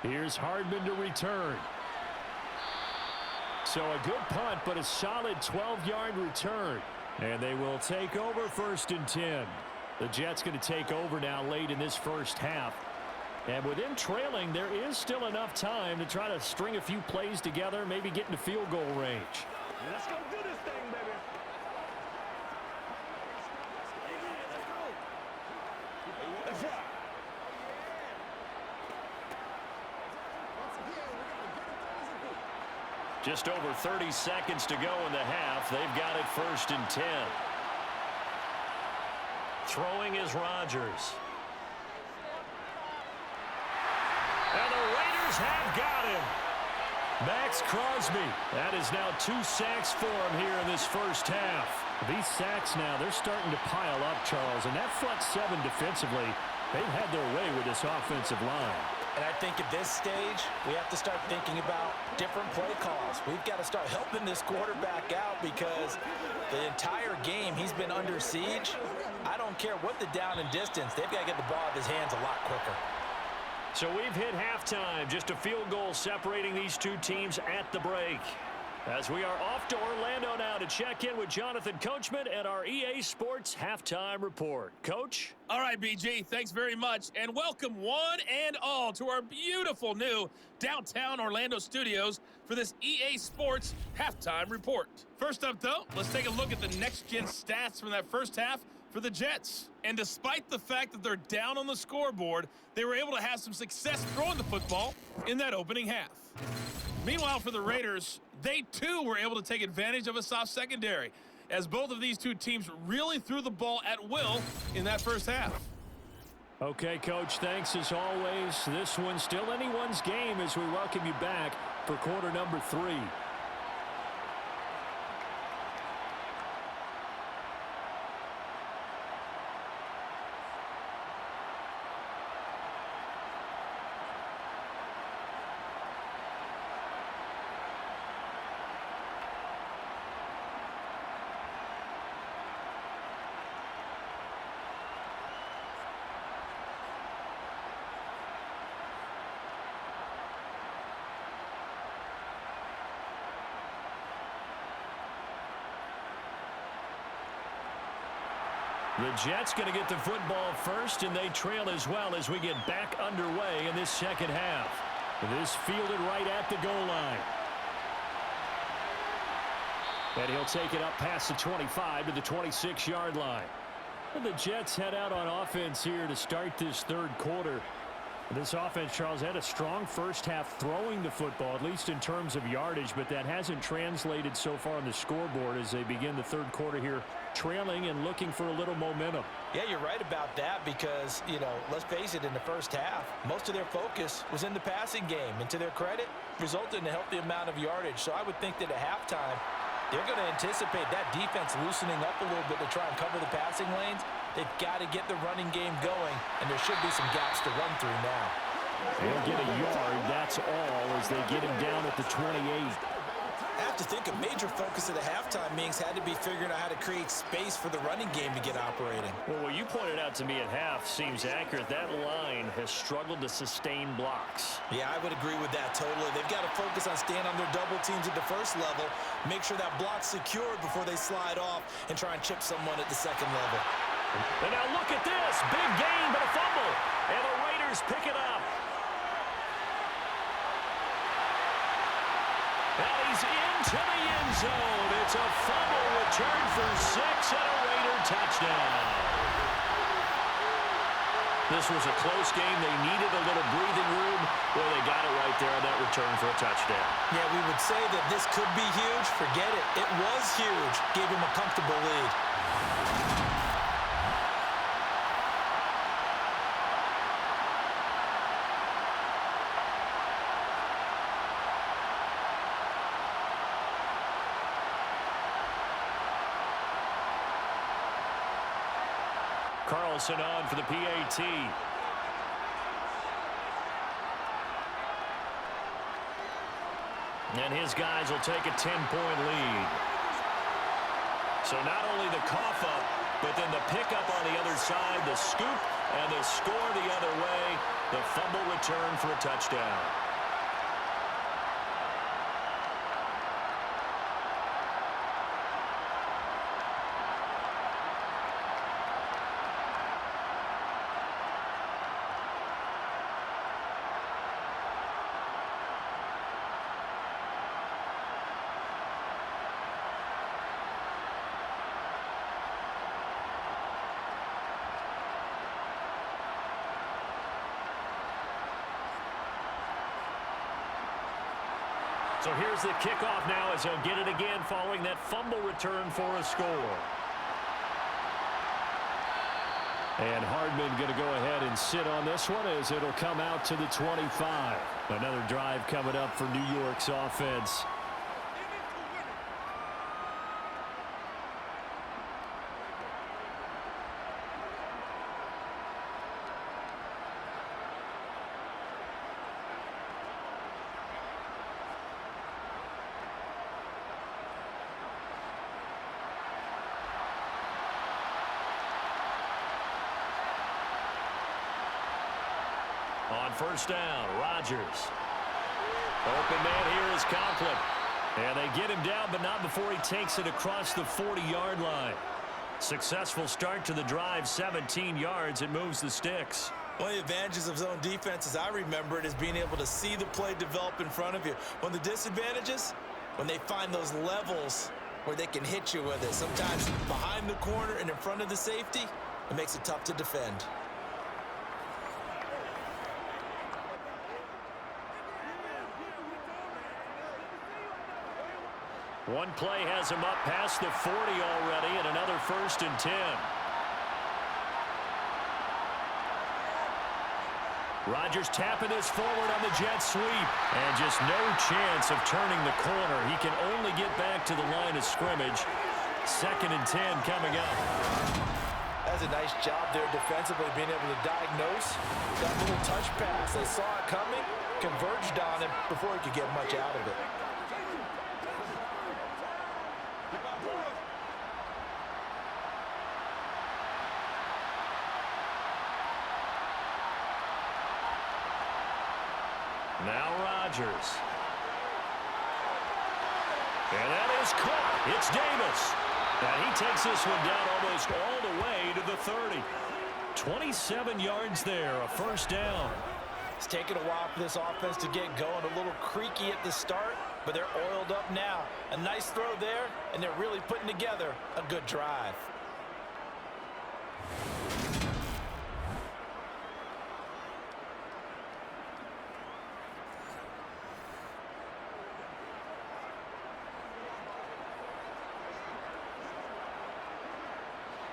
Here's Hardman to return. So a good punt, but a solid 12-yard return. And they will take over 1st and 10. The Jets going to take over now late in this first half. And with them trailing, there is still enough time to try to string a few plays together, maybe get into field goal range. Let's go do this thing, baby. Let's go. Just over 30 seconds to go in the half. They've got it 1st and 10. Throwing is Rodgers. And the Raiders have got him. Max Crosby. That is now 2 sacks for him here in this first half. These sacks now, they're starting to pile up, Charles. And that front 7 defensively, they've had their way with this offensive line. And I think at this stage, we have to start thinking about different play calls. We've got to start helping this quarterback out because the entire game he's been under siege. I don't care what the down and distance. They've got to get the ball out of his hands a lot quicker. So we've hit halftime. Just a field goal separating these 2 teams at the break. As we are off to Orlando now to check in with Jonathan Coachman and our EA Sports Halftime Report. Coach? All right, BG, thanks very much. And welcome one and all to our beautiful new downtown Orlando studios for this EA Sports Halftime Report. First up, though, let's take a look at the next-gen stats from that first half for the Jets. And despite the fact that they're down on the scoreboard, they were able to have some success throwing the football in that opening half. Meanwhile, for the Raiders, they too were able to take advantage of a soft secondary, as both of these 2 teams really threw the ball at will in that first half. Okay, Coach, thanks as always. This one's still anyone's game as we welcome you back for quarter number 3. The Jets going to get the football first, and they trail as well as we get back underway in this second half. This fielded right at the goal line. And he'll take it up past the 25 to the 26-yard line. And the Jets head out on offense here to start this third quarter. This offense, Charles, had a strong first half throwing the football, at least in terms of yardage, but that hasn't translated so far on the scoreboard as they begin the third quarter here trailing and looking for a little momentum. Yeah, you're right about that because, let's face it, in the first half, most of their focus was in the passing game. And to their credit, resulted in a healthy amount of yardage. So I would think that at halftime, they're going to anticipate that defense loosening up a little bit to try and cover the passing lanes. They've got to get the running game going, and there should be some gaps to run through now. They'll get a yard, that's all, as they get him down at the 28. I have to think a major focus of the halftime meetings had to be figuring out how to create space for the running game to get operating. Well, what you pointed out to me at half seems accurate. That line has struggled to sustain blocks. Yeah, I would agree with that totally. They've got to focus on staying on their double teams at the first level, make sure that block's secured before they slide off and try and chip someone at the second level. And now look at this. Big gain, but a fumble. And the Raiders pick it up. And he's into the end zone. It's a fumble return for 6 and a Raider touchdown. This was a close game. They needed a little breathing room. Well, they got it right there on that return for a touchdown. Yeah, we would say that this could be huge. Forget it. It was huge. Gave him a comfortable lead. Carlson on for the PAT. And his guys will take a 10-point lead. So not only the cough up, but then the pickup on the other side, the scoop, and the score the other way. The fumble return for a touchdown. So here's the kickoff now as he'll get it again following that fumble return for a score. And Hardman going to go ahead and sit on this one as it'll come out to the 25. Another drive coming up for New York's offense. On first down, Rodgers. Open man here is Conklin. And they get him down, but not before he takes it across the 40-yard line. Successful start to the drive, 17 yards. It moves the sticks. One of the advantages of zone defense, as I remember it, is being able to see the play develop in front of you. One of the disadvantages, when they find those levels where they can hit you with it. Sometimes behind the corner and in front of the safety, it makes it tough to defend. One play has him up past the 40 already, and another 1st and 10. Rodgers tapping this forward on the jet sweep. And just no chance of turning the corner. He can only get back to the line of scrimmage. 2nd and 10 coming up. That's a nice job there defensively, being able to diagnose that little touch pass. They saw it coming, converged on him before he could get much out of it. Now Rodgers. And that is caught. It's Davis. And he takes this one down almost all the way to the 30. 27 yards there, a 1st down. It's taken a while for this offense to get going. A little creaky at the start, but they're oiled up now. A nice throw there, and they're really putting together a good drive.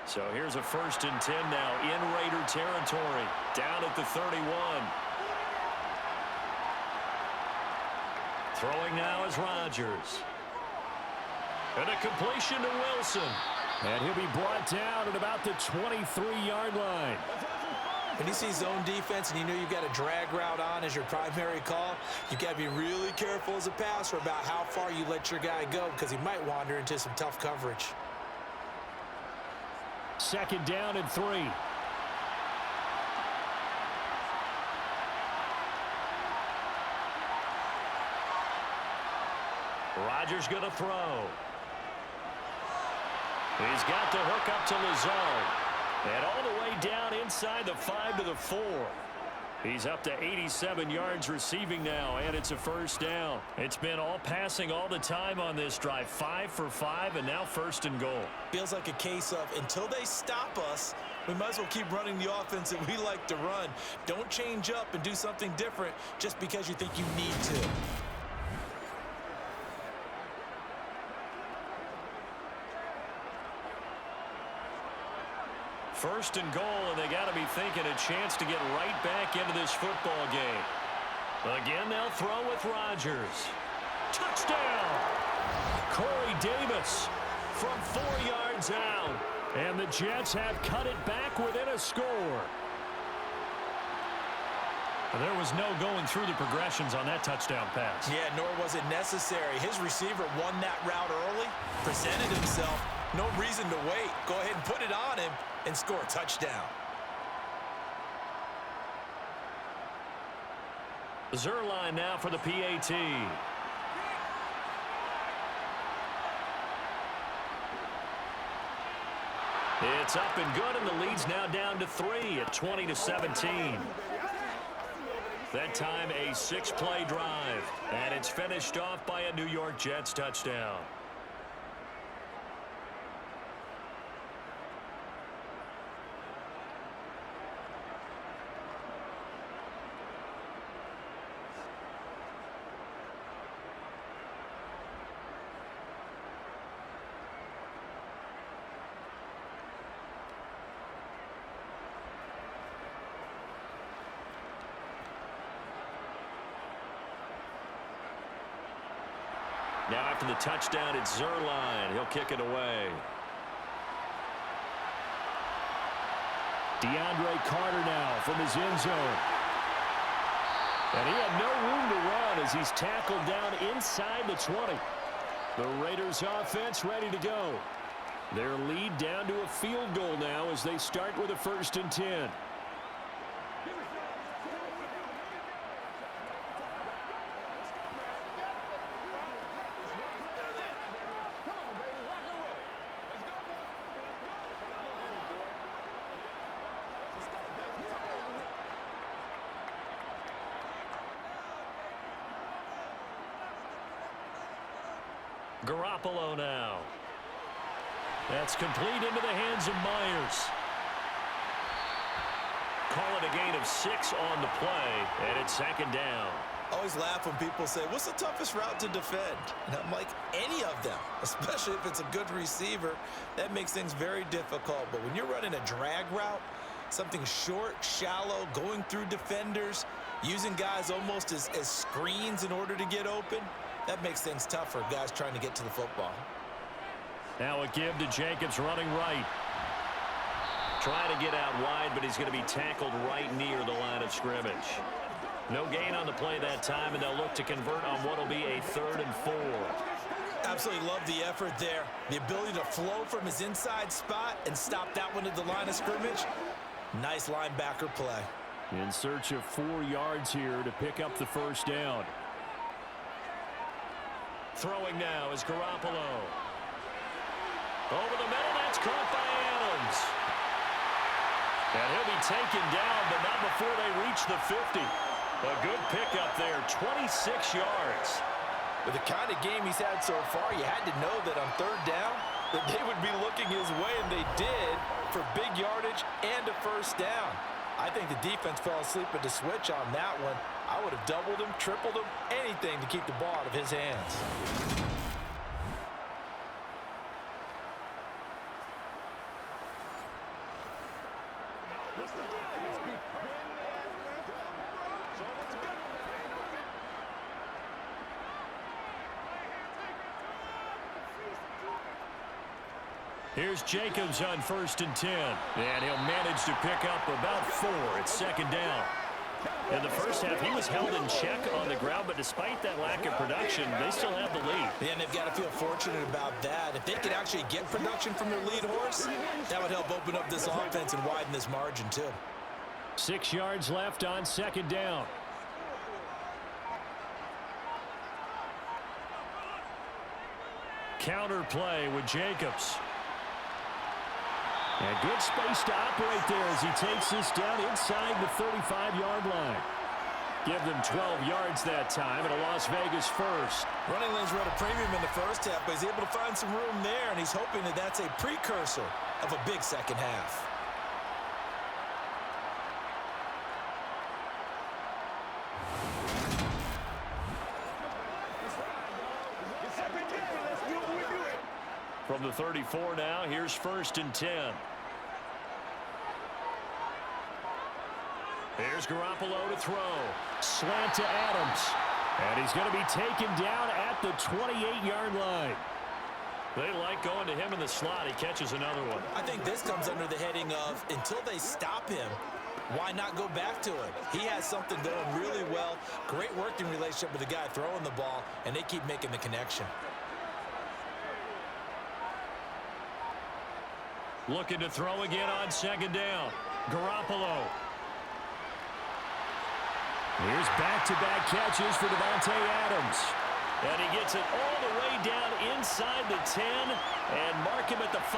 So here's a 1st and 10 now in Raider territory. Down at the 31. Throwing now is Rodgers. And a completion to Wilson. And he'll be brought down at about the 23-yard line. When you see zone defense and you know you've got a drag route on as your primary call, you've got to be really careful as a passer about how far you let your guy go because he might wander into some tough coverage. 2nd down and 3. Rodgers going to throw. He's got the hook up to Lazard. And all the way down inside the 5 to the 4. He's up to 87 yards receiving now, and it's a 1st down. It's been all passing all the time on this drive. 5 for 5, and now 1st and goal. Feels like a case of until they stop us, we might as well keep running the offense that we like to run. Don't change up and do something different just because you think you need to. First and goal, and they got to be thinking a chance to get right back into this football game. Again, they'll throw with Rodgers. Touchdown! Corey Davis from 4 yards out. And the Jets have cut it back within a score. There was no going through the progressions on that touchdown pass. Yeah, nor was it necessary. His receiver won that route early, presented himself. No reason to wait. Go ahead and put it on him and score a touchdown. Zerline now for the PAT. It's up and good, and the lead's now down to 3 at 20-17. That time a 6-play drive, and it's finished off by a New York Jets touchdown. Now after the touchdown, it's Zerline. He'll kick it away. DeAndre Carter now from his end zone. And he had no room to run as he's tackled down inside the 20. The Raiders offense ready to go. Their lead down to a field goal now as they start with a 1st and 10. Garoppolo now. That's complete into the hands of Myers. Call it a gain of 6 on the play, and it's 2nd down. Always laugh when people say, what's the toughest route to defend? And I'm like, any of them, especially if it's a good receiver. That makes things very difficult. But when you're running a drag route, something short, shallow, going through defenders, using guys almost as screens in order to get open, that makes things tough for guys trying to get to the football. Now a give to Jacobs running right. Trying to get out wide, but he's going to be tackled right near the line of scrimmage. No gain on the play that time, and they'll look to convert on what will be a 3rd and 4. Absolutely love the effort there. The ability to flow from his inside spot and stop that one at the line of scrimmage. Nice linebacker play. In search of 4 yards here to pick up the 1st down. Throwing now is Garoppolo. Over the middle, that's caught by Adams. And he'll be taken down, but not before they reach the 50. A good pickup there, 26 yards. With the kind of game he's had so far, you had to know that on 3rd down, that they would be looking his way, and they did, for big yardage and a first down. I think the defense fell asleep at the switch on that one. I would have doubled him, tripled him, anything to keep the ball out of his hands. Here's Jacobs on 1st and 10. And he'll manage to pick up about 4 at 2nd down. In the first half, he was held in check on the ground, but despite that lack of production, they still have the lead. And they've got to feel fortunate about that. If they could actually get production from their lead horse, that would help open up this offense and widen this margin too. 6 yards left on 2nd down. Counter play with Jacobs. And good space to operate there as he takes this down inside the 35-yard line. Give them 12 yards that time, and a Las Vegas first. Running lanes were at a premium in the first half, but he's able to find some room there, and he's hoping that that's a precursor of a big second half. From the 34 now, here's 1st and 10. Here's Garoppolo to throw. Slant to Adams. And he's going to be taken down at the 28-yard line. They like going to him in the slot. He catches another one. I think this comes under the heading of, until they stop him, why not go back to it? He has something going really well. Great working relationship with the guy throwing the ball, and they keep making the connection. Looking to throw again on 2nd down. Garoppolo. Here's back-to-back catches for Davante Adams. And he gets it all the way down inside the 10 and mark him at the 5.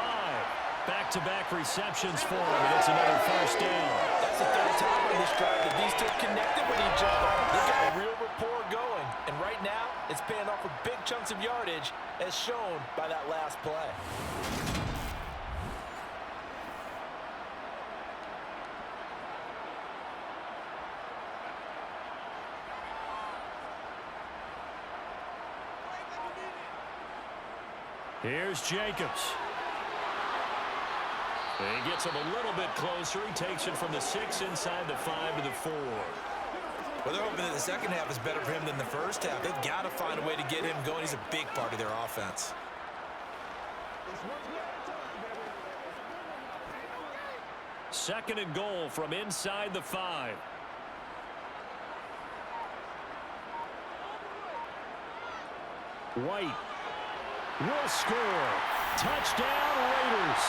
Back-to-back receptions for him, and it's another first down. That's the third time on this drive that these two connected with each other. They've got a real rapport going. And right now, it's paying off with big chunks of yardage, as shown by that last play. Here's Jacobs. And he gets him a little bit closer. He takes it from the 6 inside the 5 to the 4. Well, they're hoping that the second half is better for him than the first half. They've got to find a way to get him going. He's a big part of their offense. Second and goal from inside the 5. White will score. Touchdown, Raiders.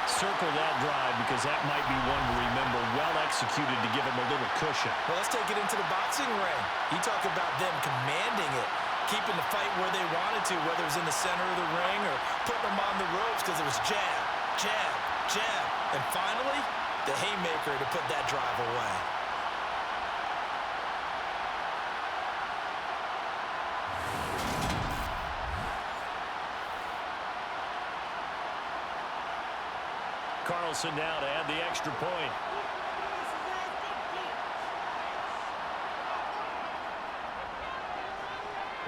Circle that drive because that might be one to remember. Well executed to give him a little cushion. Well, let's take it into the boxing ring. You talk about them commanding it, keeping the fight where they wanted to, whether it was in the center of the ring or putting them on the ropes because it was jab, jab, jab. And finally, the haymaker to put that drive away. Carlson now to add the extra point.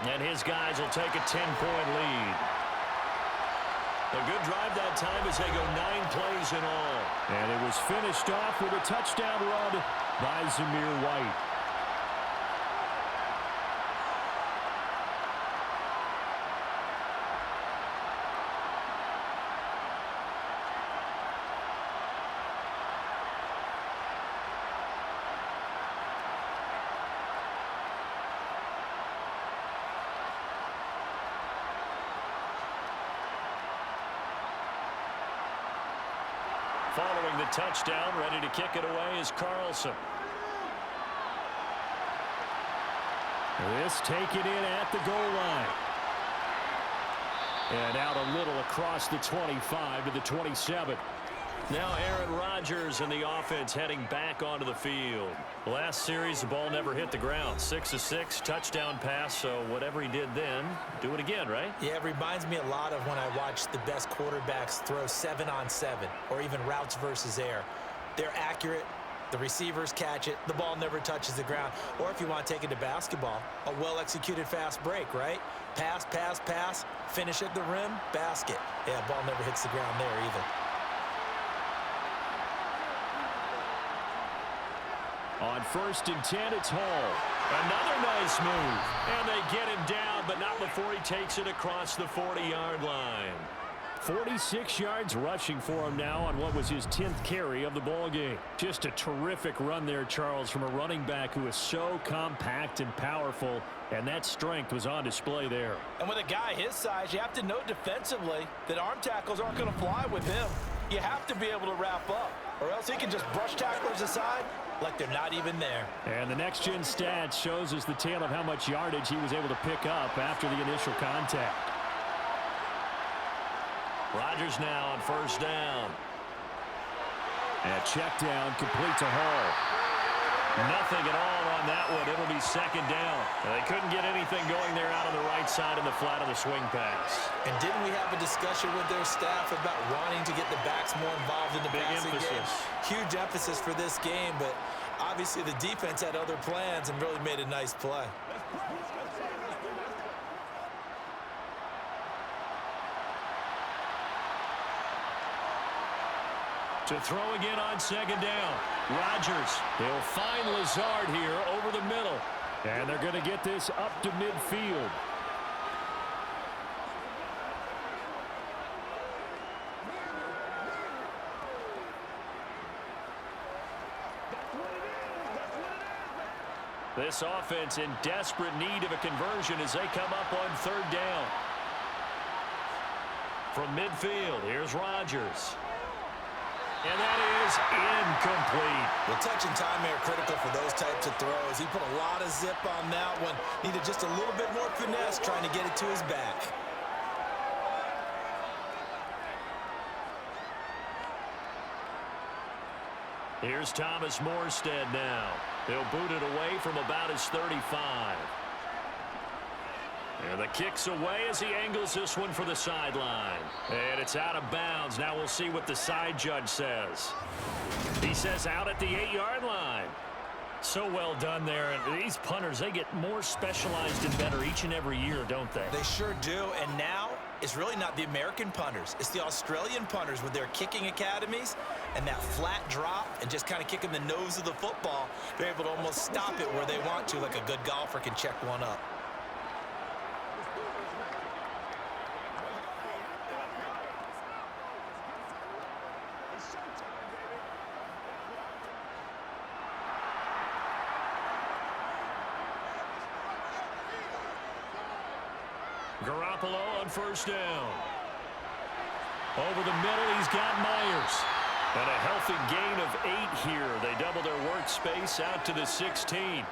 And his guys will take a 10-point lead. A good drive that time as they go 9 plays in all. And it was finished off with a touchdown run by Zamir White. Following the touchdown, ready to kick it away is Carlson. This taken in at the goal line. And out a little across the 25 to the 27. Now Aaron Rodgers and the offense heading back onto the field. Last series, the ball never hit the ground. 6 of 6, touchdown pass, so whatever he did then, do it again, right? Yeah, it reminds me a lot of when I watch the best quarterbacks throw 7-on-7 or even routes versus air. They're accurate. The receivers catch it. The ball never touches the ground. Or if you want to take it to basketball, a well-executed fast break, right? Pass, pass, pass, finish at the rim, basket. Yeah, ball never hits the ground there either. On 1st and 10, it's Hall. Another nice move. And they get him down, but not before he takes it across the 40-yard line. 46 yards rushing for him now on what was his 10th carry of the ball game. Just a terrific run there, Charles, from a running back who is so compact and powerful, and that strength was on display there. And with a guy his size, you have to know defensively that arm tackles aren't going to fly with him. You have to be able to wrap up, or else he can just brush tacklers aside like they're not even there. And the next-gen stats shows us the tale of how much yardage he was able to pick up after the initial contact. Rodgers now on 1st down. And check down, complete to Hall. Nothing at all on that one. It'll be 2nd down. They couldn't get anything going there out on the right side in the flat of the swing pass. And didn't we have a discussion with their staff about wanting to get the backs more involved in the passing game? Huge emphasis for this game, but obviously the defense had other plans and really made a nice play. To throw again on 2nd down. Rodgers. They'll find Lazard here over the middle. And they're going to get this up to midfield. This offense in desperate need of a conversion as they come up on 3rd down. From midfield, here's Rodgers. And that is incomplete. Well, touch and timing are critical for those types of throws. He put a lot of zip on that one. Needed just a little bit more finesse trying to get it to his back. Here's Thomas Morstead now. He'll boot it away from about his 35. And the kick's away as he angles this one for the sideline. And it's out of bounds. Now we'll see what the side judge says. He says out at the 8-yard line. So well done there. And these punters, they get more specialized and better each and every year, don't they? They sure do. And now it's really not the American punters. It's the Australian punters with their kicking academies and that flat drop and just kind of kicking the nose of the football. They're able to almost stop it where they want to, like a good golfer can check one up. Garoppolo on 1st down. Over the middle, he's got Myers. And a healthy gain of 8 here. They double their workspace out to the 16.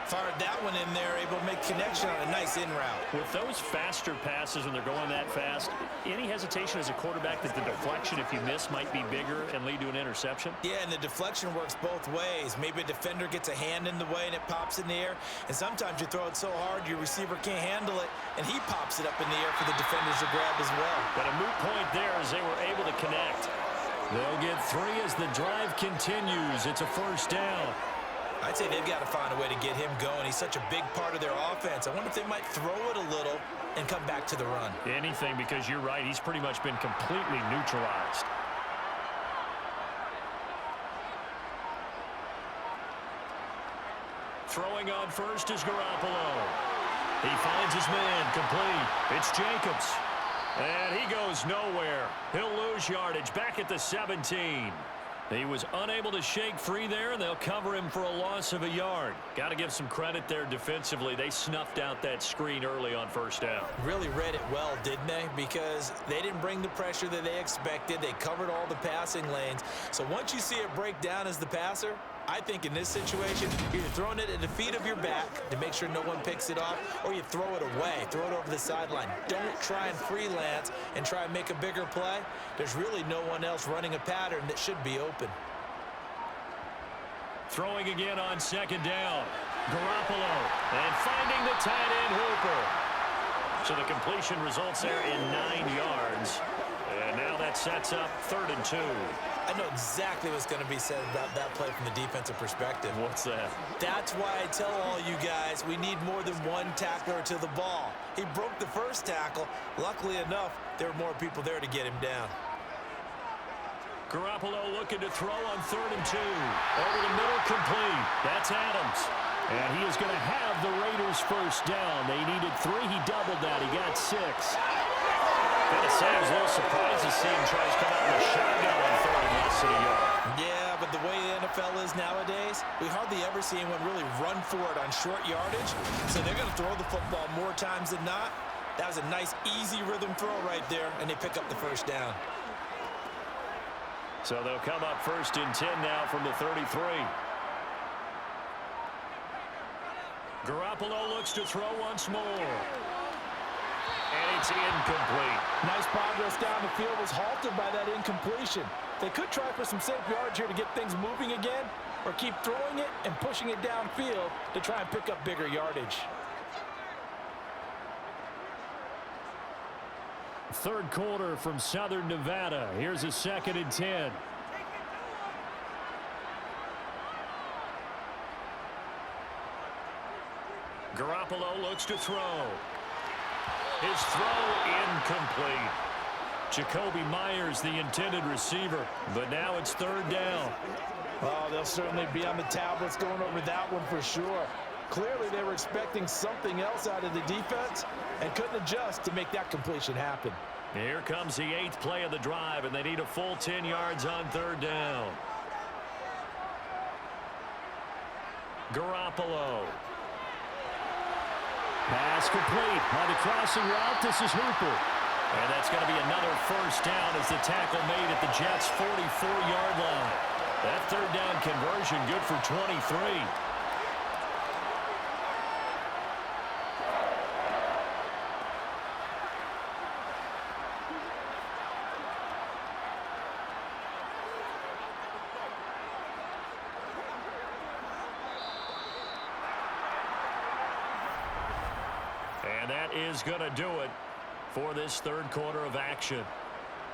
Fired that one in there, able to make connection on a nice in route. With those faster passes when they're going that fast, any hesitation as a quarterback that the deflection, if you miss, might be bigger and lead to an interception? Yeah, and the deflection works both ways. Maybe a defender gets a hand in the way and it pops in the air. And sometimes you throw it so hard your receiver can't handle it, and he pops it up in the air for the defenders to grab as well. But a moot point there as they were able to connect. They'll get 3 as the drive continues. It's a 1st down. I'd say they've got to find a way to get him going. He's such a big part of their offense. I wonder if they might throw it a little and come back to the run. Anything, because you're right. He's pretty much been completely neutralized. Throwing on 1st is Garoppolo. He finds his man complete. It's Jacobs. And he goes nowhere. He'll lose yardage back at the 17. He was unable to shake free there, and they'll cover him for a loss of a yard. Got to give some credit there defensively. They snuffed out that screen early on 1st down. Really read it well, didn't they? Because they didn't bring the pressure that they expected. They covered all the passing lanes. So once you see it break down as the passer, I think in this situation, you're throwing it at the feet of your back to make sure no one picks it off, or you throw it away, throw it over the sideline. Don't try and freelance and try and make a bigger play. There's really no one else running a pattern that should be open. Throwing again on second down. Garoppolo, and finding the tight end Hooper. So the completion results there in 9 yards. And now that sets up 3rd and 2. I know exactly what's going to be said about that play from the defensive perspective. What's that? That's why I tell all you guys we need more than one tackler to the ball. He broke the first tackle. Luckily enough, there were more people there to get him down. Garoppolo looking to throw on 3rd and 2. Over the middle, complete. That's Adams. And he is going to have the Raiders first down. They needed 3. He doubled that. He got 6. Gotta say, I was a little surprised to see him try to come out in a shotgun on 3rd and less than a yard. Yeah, but the way the NFL is nowadays, we hardly ever see anyone really run for it on short yardage. So they're going to throw the football more times than not. That was a nice, easy rhythm throw right there, and they pick up the first down. So they'll come up 1st and 10 now from the 33. Garoppolo looks to throw once more. And it's incomplete. Nice progress down the field was halted by that incompletion. They could try for some safe yards here to get things moving again, or keep throwing it and pushing it downfield to try and pick up bigger yardage. 3rd quarter from Southern Nevada. Here's a 2nd and 10. Garoppolo looks to throw. His throw incomplete. Jacoby Myers, the intended receiver, but now it's 3rd down. Oh, they'll certainly be on the tablets going over that one for sure. Clearly, they were expecting something else out of the defense and couldn't adjust to make that completion happen. Here comes the 8th play of the drive, and they need a full 10 yards on 3rd down. Garoppolo. Pass complete on the crossing route. This is Hooper. And that's going to be another first down as the tackle made at the Jets' 44-yard line. That 3rd down conversion good for 23. And that is going to do it for this 3rd quarter of action.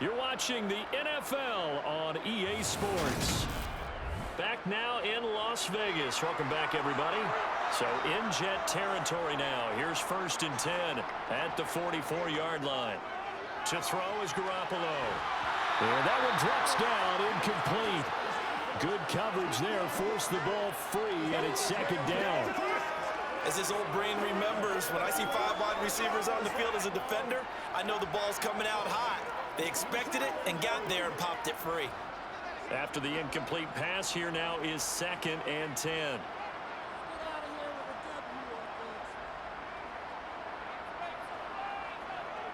You're watching the NFL on EA Sports. Back now in Las Vegas. Welcome back, everybody. So in Jet territory now. Here's 1st and 10 at the 44-yard line. To throw is Garoppolo. And that one drops down, incomplete. Good coverage there, forced the ball free, and it's 2nd down. As this old brain remembers, when I see 5 wide receivers on the field as a defender, I know the ball's coming out hot. They expected it and got there and popped it free. After the incomplete pass, here now is 2nd and 10.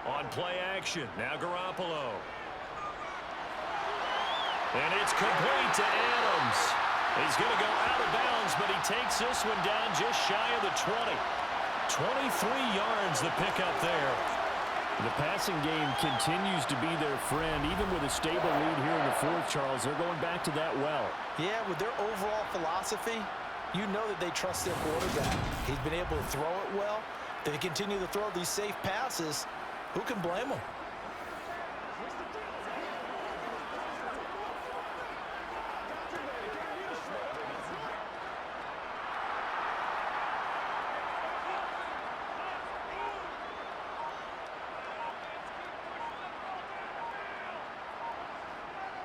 On play action, now Garoppolo. And it's complete to Adams. He's going to go out of bounds, but he takes this one down just shy of the 20. 23 yards the pickup there. The passing game continues to be their friend. Even with a stable lead here in the 4th, Charles, they're going back to that well. Yeah, with their overall philosophy, you know that they trust their quarterback. He's been able to throw it well. They continue to throw these safe passes. Who can blame them?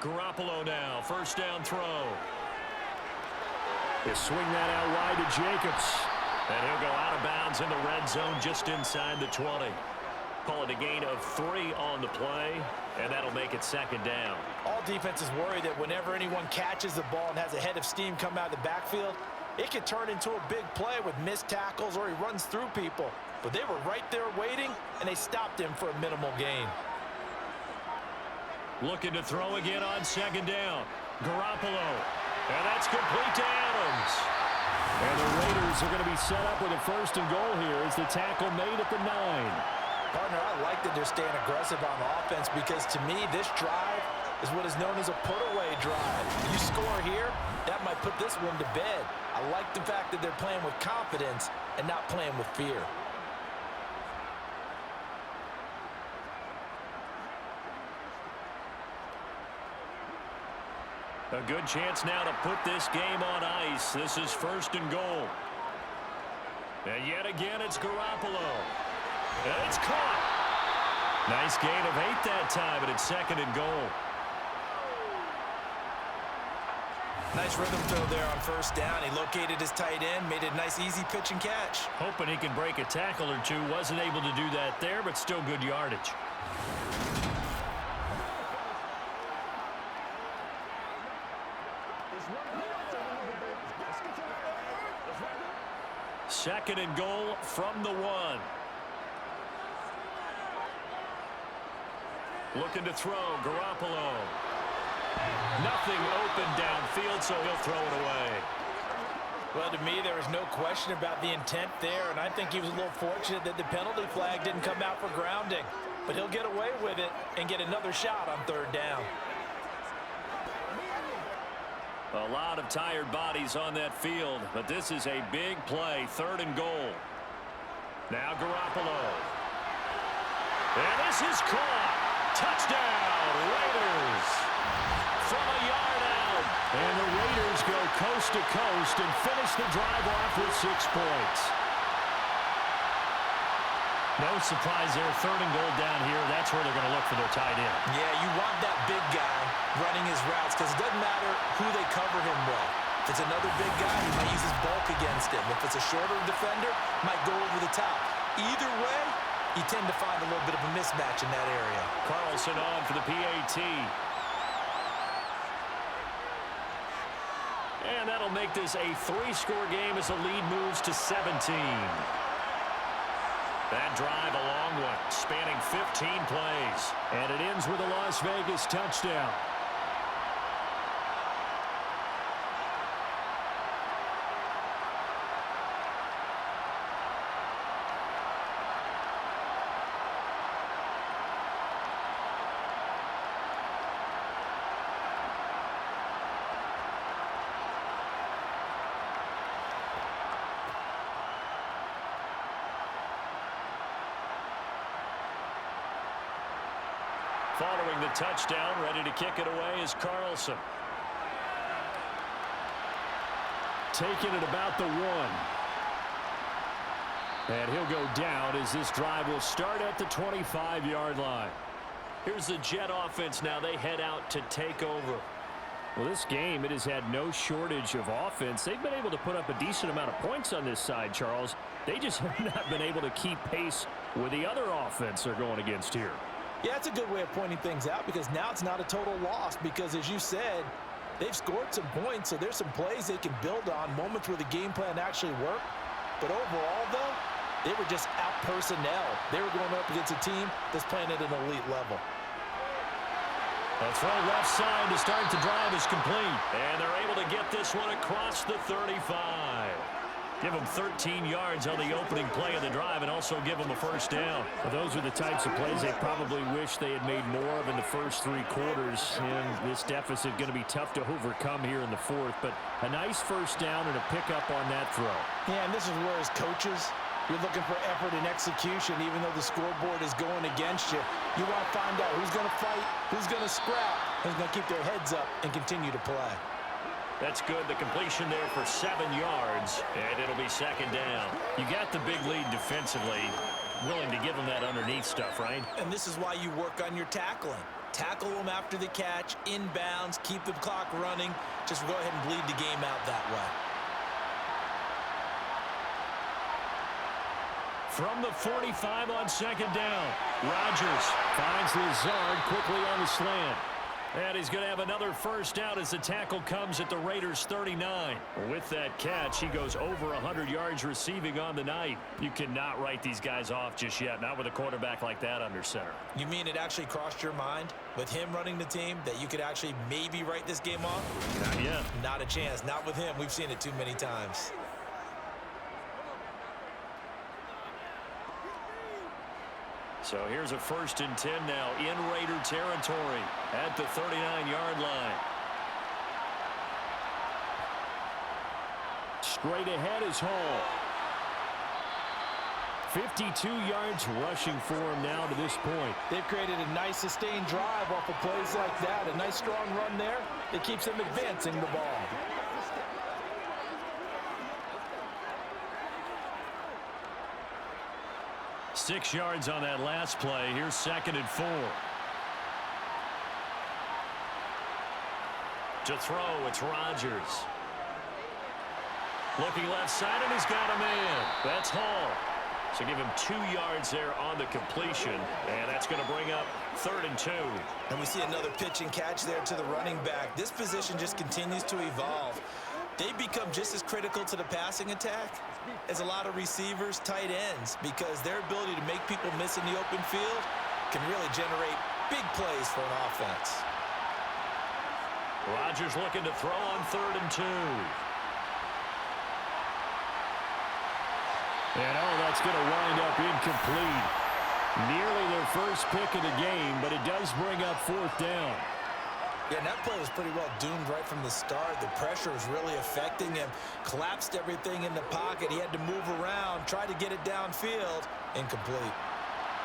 Garoppolo now, 1st down throw. They swing that out wide to Jacobs. And he'll go out of bounds in the red zone just inside the 20. Call it a gain of 3 on the play, and that'll make it 2nd down. All defenses worry that whenever anyone catches the ball and has a head of steam come out of the backfield, it could turn into a big play with missed tackles or he runs through people. But they were right there waiting, and they stopped him for a minimal gain. Looking to throw again on 2nd down. Garoppolo. And that's complete to Adams. And the Raiders are going to be set up with a 1st and goal here as the tackle made at the 9. Partner, I like that they're staying aggressive on offense because to me, this drive is what is known as a put-away drive. You score here, that might put this one to bed. I like the fact that they're playing with confidence and not playing with fear. A good chance now to put this game on ice. This is 1st and goal. And yet again, it's Garoppolo. And it's caught. Nice gain of 8 that time, and it's 2nd and goal. Nice rhythm throw there on 1st down. He located his tight end, made a nice easy pitch and catch. Hoping he can break a tackle or two. Wasn't able to do that there, but still good yardage. Second and goal from the 1. Looking to throw, Garoppolo. Nothing open downfield, so he'll throw it away. Well, to me, there was no question about the intent there, and I think he was a little fortunate that the penalty flag didn't come out for grounding. But he'll get away with it and get another shot on 3rd down. A lot of tired bodies on that field, but this is a big play, 3rd and goal. Now Garoppolo. And this is caught. Touchdown, Raiders. From a yard out. And the Raiders go coast to coast and finish the drive off with 6 points. No surprise there, 3rd and goal down here. That's where they're going to look for their tight end. Yeah, you want that big guy running his routes because it doesn't matter who they cover him with. If it's another big guy, he might use his bulk against him. If it's a shorter defender, might go over the top. Either way, you tend to find a little bit of a mismatch in that area. Carlson on for the PAT. And that'll make this a 3-score game as the lead moves to 17. That drive a long one, spanning 15 plays. And it ends with a Las Vegas touchdown. Following the touchdown, ready to kick it away is Carlson. Taking it about the 1. And he'll go down as this drive will start at the 25-yard line. Here's the Jet offense now. They head out to take over. Well, this game, it has had no shortage of offense. They've been able to put up a decent amount of points on this side, Charles. They just have not been able to keep pace with the other offense they're going against here. Yeah, it's a good way of pointing things out because now it's not a total loss because, as you said, they've scored some points, so there's some plays they can build on, moments where the game plan actually worked. But overall, though, they were just out-personnel. They were going up against a team that's playing at an elite level. A throw left side to start the drive is complete. And they're able to get this one across the 35. Give them 13 yards on the opening play of the drive and also give them a 1st down. Well, those are the types of plays they probably wish they had made more of in the first 3 quarters. And this deficit going to be tough to overcome here in the 4th. But a nice 1st down and a pickup on that throw. Yeah, and this is where as coaches, you're looking for effort and execution even though the scoreboard is going against you. You want to find out who's going to fight, who's going to scrap, who's going to keep their heads up and continue to play. That's good. The completion there for 7 yards, and it'll be 2nd down. You got the big lead defensively. Willing to give them that underneath stuff, right? And this is why you work on your tackling. Tackle them after the catch, inbounds, keep the clock running. Just go ahead and bleed the game out that way. From the 45 on 2nd down, Rodgers finds Lazard quickly on the slant. And he's going to have another first down as the tackle comes at the Raiders' 39. With that catch, he goes over 100 yards receiving on the night. You cannot write these guys off just yet, not with a quarterback like that under center. You mean it actually crossed your mind with him running the team that you could actually maybe write this game off? Not yet. Not a chance. Not with him. We've seen it too many times. So here's a 1st and 10 now in Raider territory at the 39-yard line. Straight ahead is Hall. 52 yards rushing for him now to this point. They've created a nice sustained drive off of plays like that. A nice strong run there that keeps them advancing the ball. Six yards on that last play. Here's 2nd and 4. To throw, it's Rodgers. Looking left side, and he's got a man. That's Hall. So give him 2 yards there on the completion, and that's going to bring up 3rd and 2. And we see another pitch and catch there to the running back. This position just continues to evolve. They become just as critical to the passing attack as a lot of receivers, tight ends, because their ability to make people miss in the open field can really generate big plays for an offense. Rodgers looking to throw on 3rd and 2. And that's going to wind up incomplete. Nearly their first pick of the game, but it does bring up 4th down. Yeah, and that play was pretty well doomed right from the start. The pressure was really affecting him. Collapsed everything in the pocket. He had to move around, try to get it downfield. Incomplete.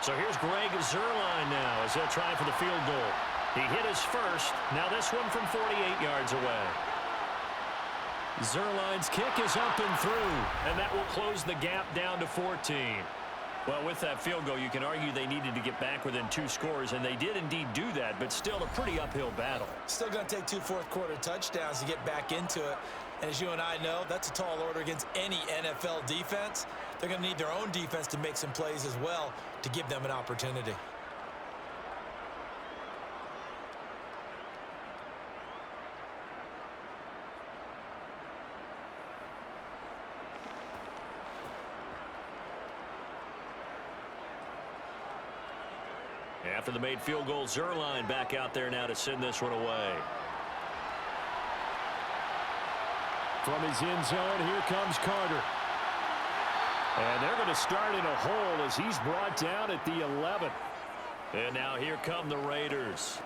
So here's Greg Zuerlein now as they're trying for the field goal. He hit his first. Now this one from 48 yards away. Zuerlein's kick is up and through, and that will close the gap down to 14. Well, with that field goal, you can argue they needed to get back within 2 scores, and they did indeed do that, but still a pretty uphill battle. Still going to take 2 fourth-quarter touchdowns to get back into it. And as you and I know, that's a tall order against any NFL defense. They're going to need their own defense to make some plays as well to give them an opportunity. After the made field goal, Zuerlein back out there now to send this one away. From his end zone, here comes Carter. And they're going to start in a hole as he's brought down at the 11. And now here come the Raiders.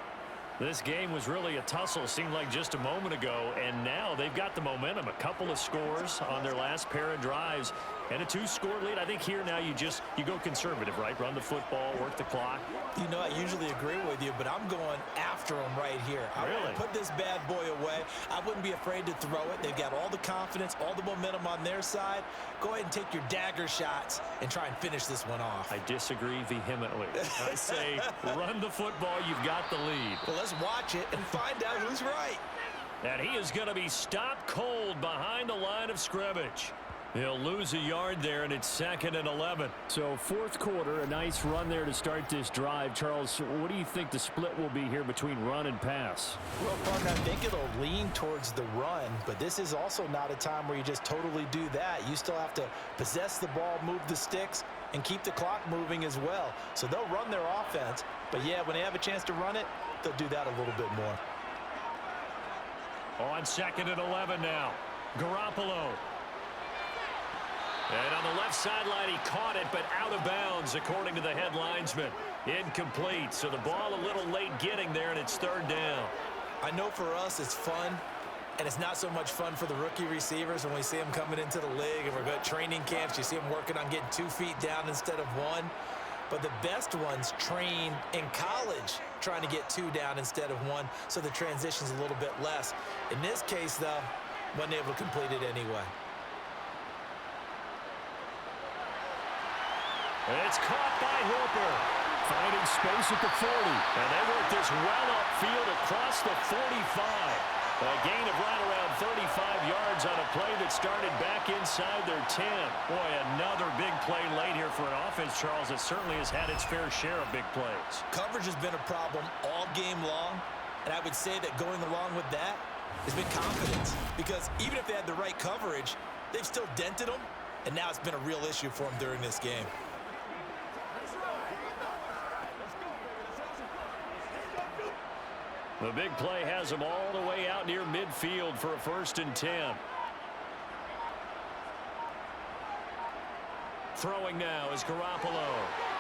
This game was really a tussle, seemed like just a moment ago, and now they've got the momentum. A couple of scores on their last pair of drives and a 2-score lead. I think here now you go conservative, right? Run the football, work the clock. You know, I usually agree with you, but I'm going after them right here. I want to put this bad boy away. I wouldn't be afraid to throw it. They've got all the confidence, all the momentum on their side. Go ahead and take your dagger shots and try and finish this one off. I disagree vehemently. I say run the football. You've got the lead. Well, let's watch it and find out who's right. And he is going to be stopped cold behind the line of scrimmage. He'll lose a yard there, and it's 2nd and 11. So 4th quarter, a nice run there to start this drive. Charles, what do you think the split will be here between run and pass? Well, partner, I think it'll lean towards the run, but this is also not a time where you just totally do that. You still have to possess the ball, move the sticks, and keep the clock moving as well. So they'll run their offense, but yeah, when they have a chance to run it, they'll do that a little bit more. On 2nd and 11 now, Garoppolo. And on the left sideline, he caught it, but out of bounds, according to the head linesman. Incomplete, so the ball a little late getting there, and it's 3rd down. I know for us it's fun, and it's not so much fun for the rookie receivers when we see them coming into the league, and we're going to training camps. You see them working on getting 2 feet down instead of 1. But the best ones train in college trying to get 2 down instead of 1, so the transition's a little bit less. In this case, though, wasn't able to complete it anyway. It's caught by Hooper. Finding space at the 40. And they work this well upfield across the 45. A gain of right around 35 yards on a play that started back inside their 10. Boy, another big play late here for an offense, Charles, that certainly has had its fair share of big plays. Coverage has been a problem all game long, And I would say that going along with that has been confidence. Because even if they had the right coverage, they've still dented them. And now it's been a real issue for them during this game. The big play has him all the way out near midfield for a 1st and 10. Throwing now is Garoppolo.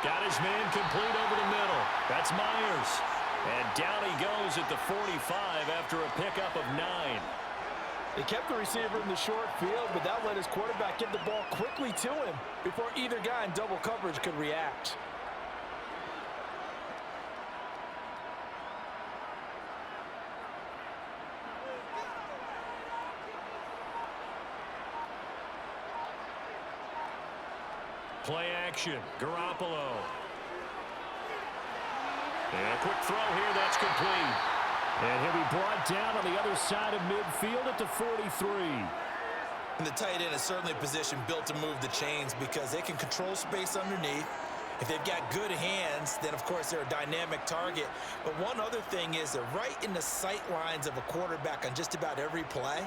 Got his man complete over the middle. That's Myers. And down he goes at the 45 after a pickup of 9. They kept the receiver in the short field, but that let his quarterback get the ball quickly to him before either guy in double coverage could react. Play action. Garoppolo. And a quick throw here. That's complete. And he'll be brought down on the other side of midfield at the 43. And the tight end is certainly a position built to move the chains because they can control space underneath. If they've got good hands, then of course they're a dynamic target. But one other thing is they're right in the sight lines of a quarterback on just about every play.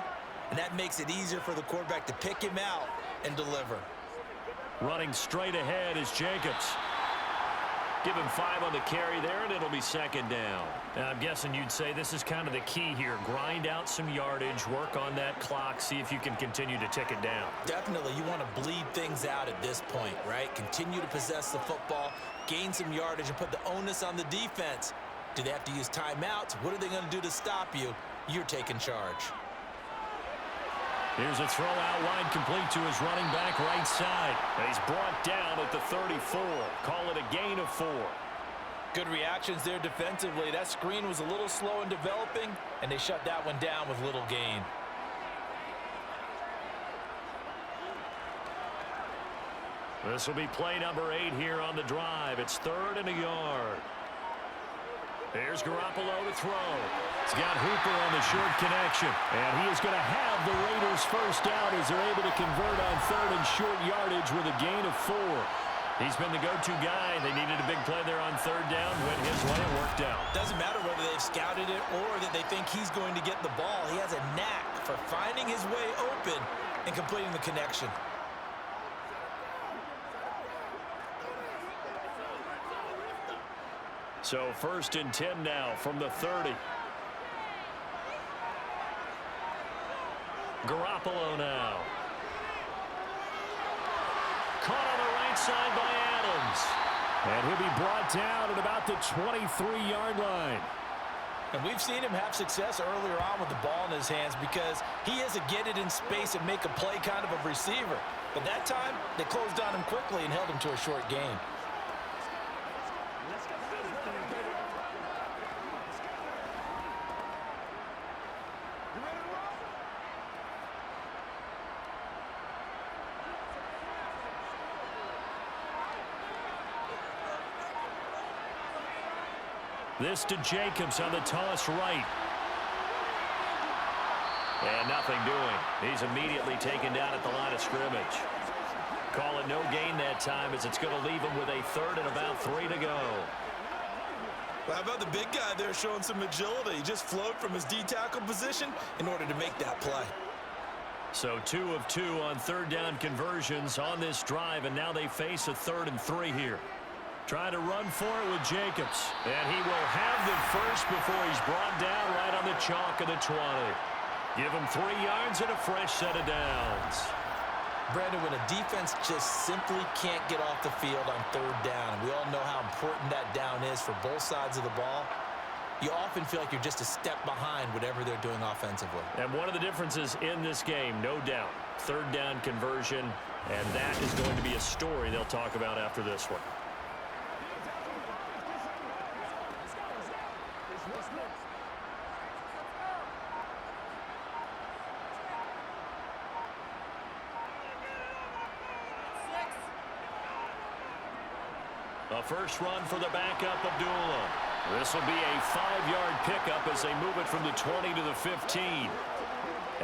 And that makes it easier for the quarterback to pick him out and deliver. Running straight ahead is Jacobs. Give him 5 on the carry there, and it'll be 2nd down. Now, I'm guessing you'd say this is kind of the key here. Grind out some yardage, work on that clock, see if you can continue to tick it down. Definitely, you want to bleed things out at this point, right? Continue to possess the football, gain some yardage, and put the onus on the defense. Do they have to use timeouts? What are they going to do to stop you? You're taking charge. Here's a throw out wide complete to his running back right side. And he's brought down at the 34. Call it a gain of 4. Good reactions there defensively. That screen was a little slow in developing, and they shut that one down with little gain. This will be play number 8 here on the drive. It's 3rd and a yard. There's Garoppolo to throw. He's got Hooper on the short connection. And he is going to have the Raiders first down as they're able to convert on 3rd and short yardage with a gain of 4. He's been the go-to guy. They needed a big play there on 3rd down. Went his way. It worked out. Doesn't matter whether they've scouted it or that they think he's going to get the ball. He has a knack for finding his way open and completing the connection. So 1st and 10 now from the 30. Garoppolo now. Caught on the right side by Adams. And he'll be brought down at about the 23-yard line. And we've seen him have success earlier on with the ball in his hands because he is a get it in space and make a play kind of a receiver. But that time, they closed on him quickly and held him to a short gain. This to Jacobs on the toss right. And nothing doing. He's immediately taken down at the line of scrimmage. Call it no gain that time as it's going to leave him with a 3rd and about 3 to go. Well, how about the big guy there showing some agility? He just flowed from his D-tackle position in order to make that play. So 2 of 2 on 3rd down conversions on this drive, and now they face a 3rd and 3 here. Trying to run for it with Jacobs. And he will have the first before he's brought down right on the chalk of the 20. Give him 3 yards and a fresh set of downs. Brandon, when a defense just simply can't get off the field on 3rd down, and we all know how important that down is for both sides of the ball, you often feel like you're just a step behind whatever they're doing offensively. And one of the differences in this game, no doubt, 3rd down conversion, and that is going to be a story they'll talk about after this one. A first run for the backup, Abdullah. This will be a 5-yard pickup as they move it from the 20 to the 15.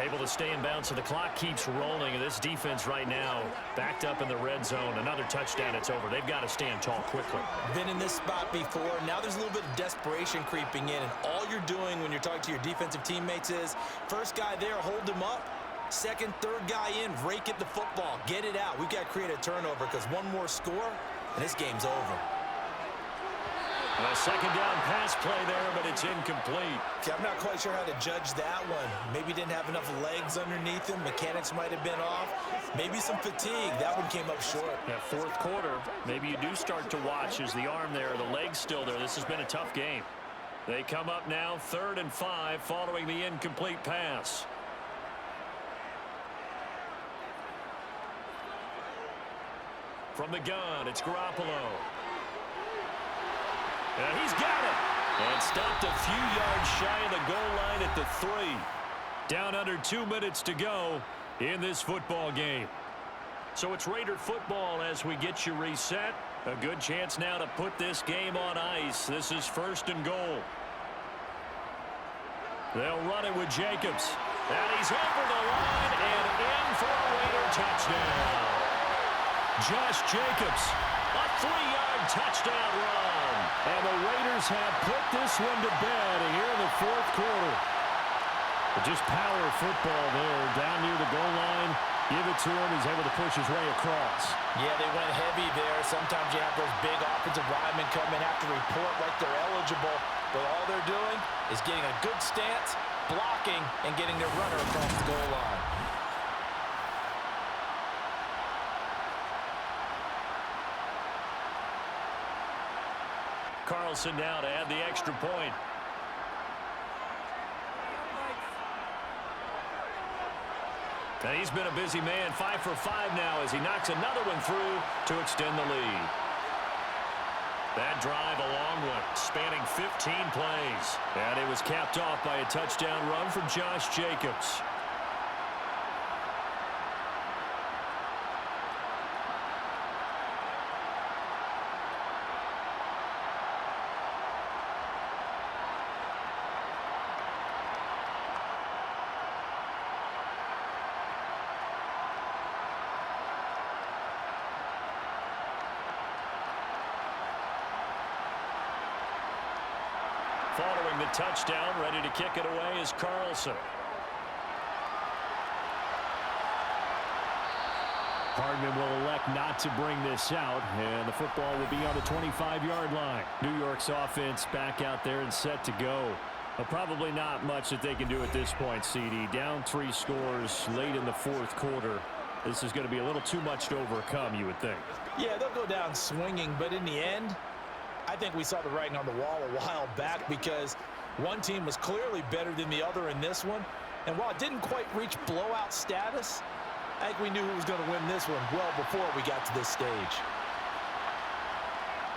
Able to stay in bounds, so the clock keeps rolling. And this defense right now backed up in the red zone. Another touchdown, it's over. They've got to stand tall quickly. Been in this spot before. Now there's a little bit of desperation creeping in. And all you're doing when you're talking to your defensive teammates is, first guy there, hold him up. Second, third guy in, rake at the football. Get it out. We've got to create a turnover because one more score, and this game's over. A second down pass play there, but it's incomplete. Okay, I'm not quite sure how to judge that one. Maybe didn't have enough legs underneath him. Mechanics might have been off. Maybe some fatigue. That one came up short. That fourth quarter, maybe you do start to watch as the arm there, the leg's still there. This has been a tough game. They come up now 3rd and 5 following the incomplete pass. From the gun, it's Garoppolo. And he's got it. And stopped a few yards shy of the goal line at the 3. Down under 2 minutes to go in this football game. So it's Raider football as we get you reset. A good chance now to put this game on ice. This is 1st and goal. They'll run it with Jacobs. And he's over the line and in for a Raider touchdown. Josh Jacobs, a 3-yard touchdown run. And the Raiders have put this one to bed here in the 4th quarter. But just power football there, down near the goal line. Give it to him. He's able to push his way across. Yeah, they went heavy there. Sometimes you have those big offensive linemen come in, have to report like they're eligible. But all they're doing is getting a good stance, blocking, and getting their runner across the goal line. Carlson now to add the extra point. And he's been a busy man, 5 for 5 now as he knocks another one through to extend the lead. That drive a long one, spanning 15 plays. And it was capped off by a touchdown run from Josh Jacobs. Following the touchdown, ready to kick it away is Carlson. Hardman will elect not to bring this out, and the football will be on the 25-yard line. New York's offense back out there and set to go. Well, probably not much that they can do at this point, CD. Down 3 scores late in the 4th quarter. This is going to be a little too much to overcome, you would think. Yeah, they'll go down swinging, but in the end, I think we saw the writing on the wall a while back because one team was clearly better than the other in this one. And while it didn't quite reach blowout status, I think we knew who was going to win this one well before we got to this stage.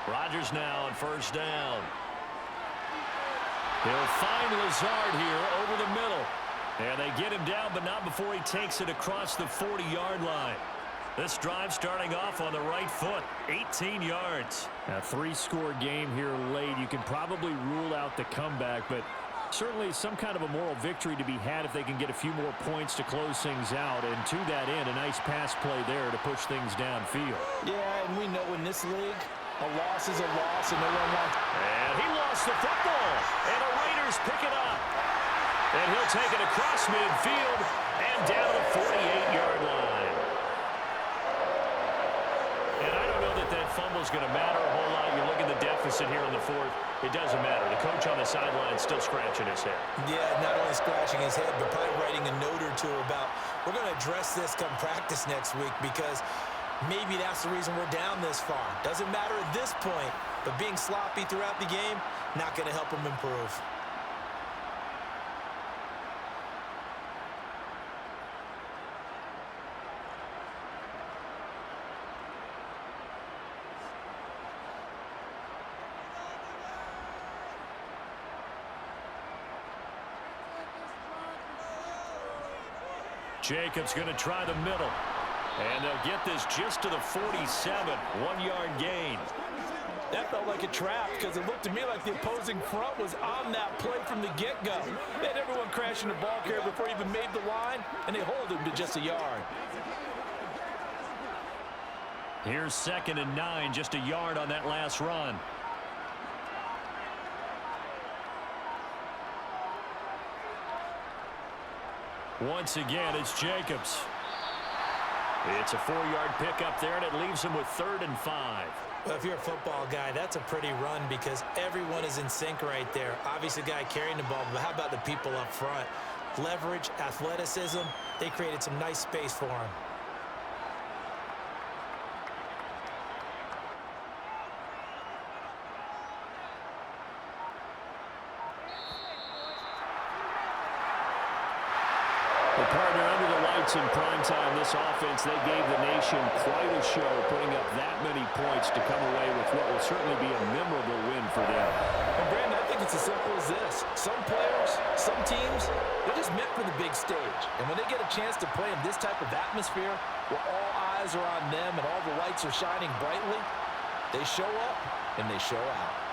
Rodgers now on 1st down. He'll find Lazard here over the middle. And they get him down, but not before he takes it across the 40-yard line. This drive starting off on the right foot, 18 yards. A 3-score game here late. You can probably rule out the comeback, but certainly some kind of a moral victory to be had if they can get a few more points to close things out. And to that end, a nice pass play there to push things downfield. Yeah, and we know in this league, a loss is a loss, and no one wants. And he lost the football, and the Raiders pick it up. And he'll take it across midfield and down the 48-yard line. That fumble's going to matter a whole lot. You look at the deficit here in the 4th. It doesn't matter. The coach on the sideline still scratching his head. Yeah, not only scratching his head, but probably writing a note or two about we're going to address this come practice next week because maybe that's the reason we're down this far. Doesn't matter at this point, but being sloppy throughout the game, not going to help him improve. Jacobs going to try the middle. And they'll get this just to the 47. 1-yard gain. That felt like a trap because it looked to me like the opposing front was on that play from the get-go. They had everyone crashing the ball carrier before he even made the line, and they hold him to just a yard. Here's 2nd and 9, just a yard on that last run. Once again, it's Jacobs. It's a 4-yard pickup there, and it leaves him with 3rd and 5. Well, if you're a football guy, that's a pretty run because everyone is in sync right there. Obviously, the guy carrying the ball, but how about the people up front? Leverage, athleticism, they created some nice space for him. Well, partner, under the lights in primetime, this offense, they gave the nation quite a show, putting up that many points to come away with what will certainly be a memorable win for them. And Brandon, I think it's as simple as this. Some players, some teams, they're just meant for the big stage. And when they get a chance to play in this type of atmosphere, where all eyes are on them and all the lights are shining brightly, they show up and they show out.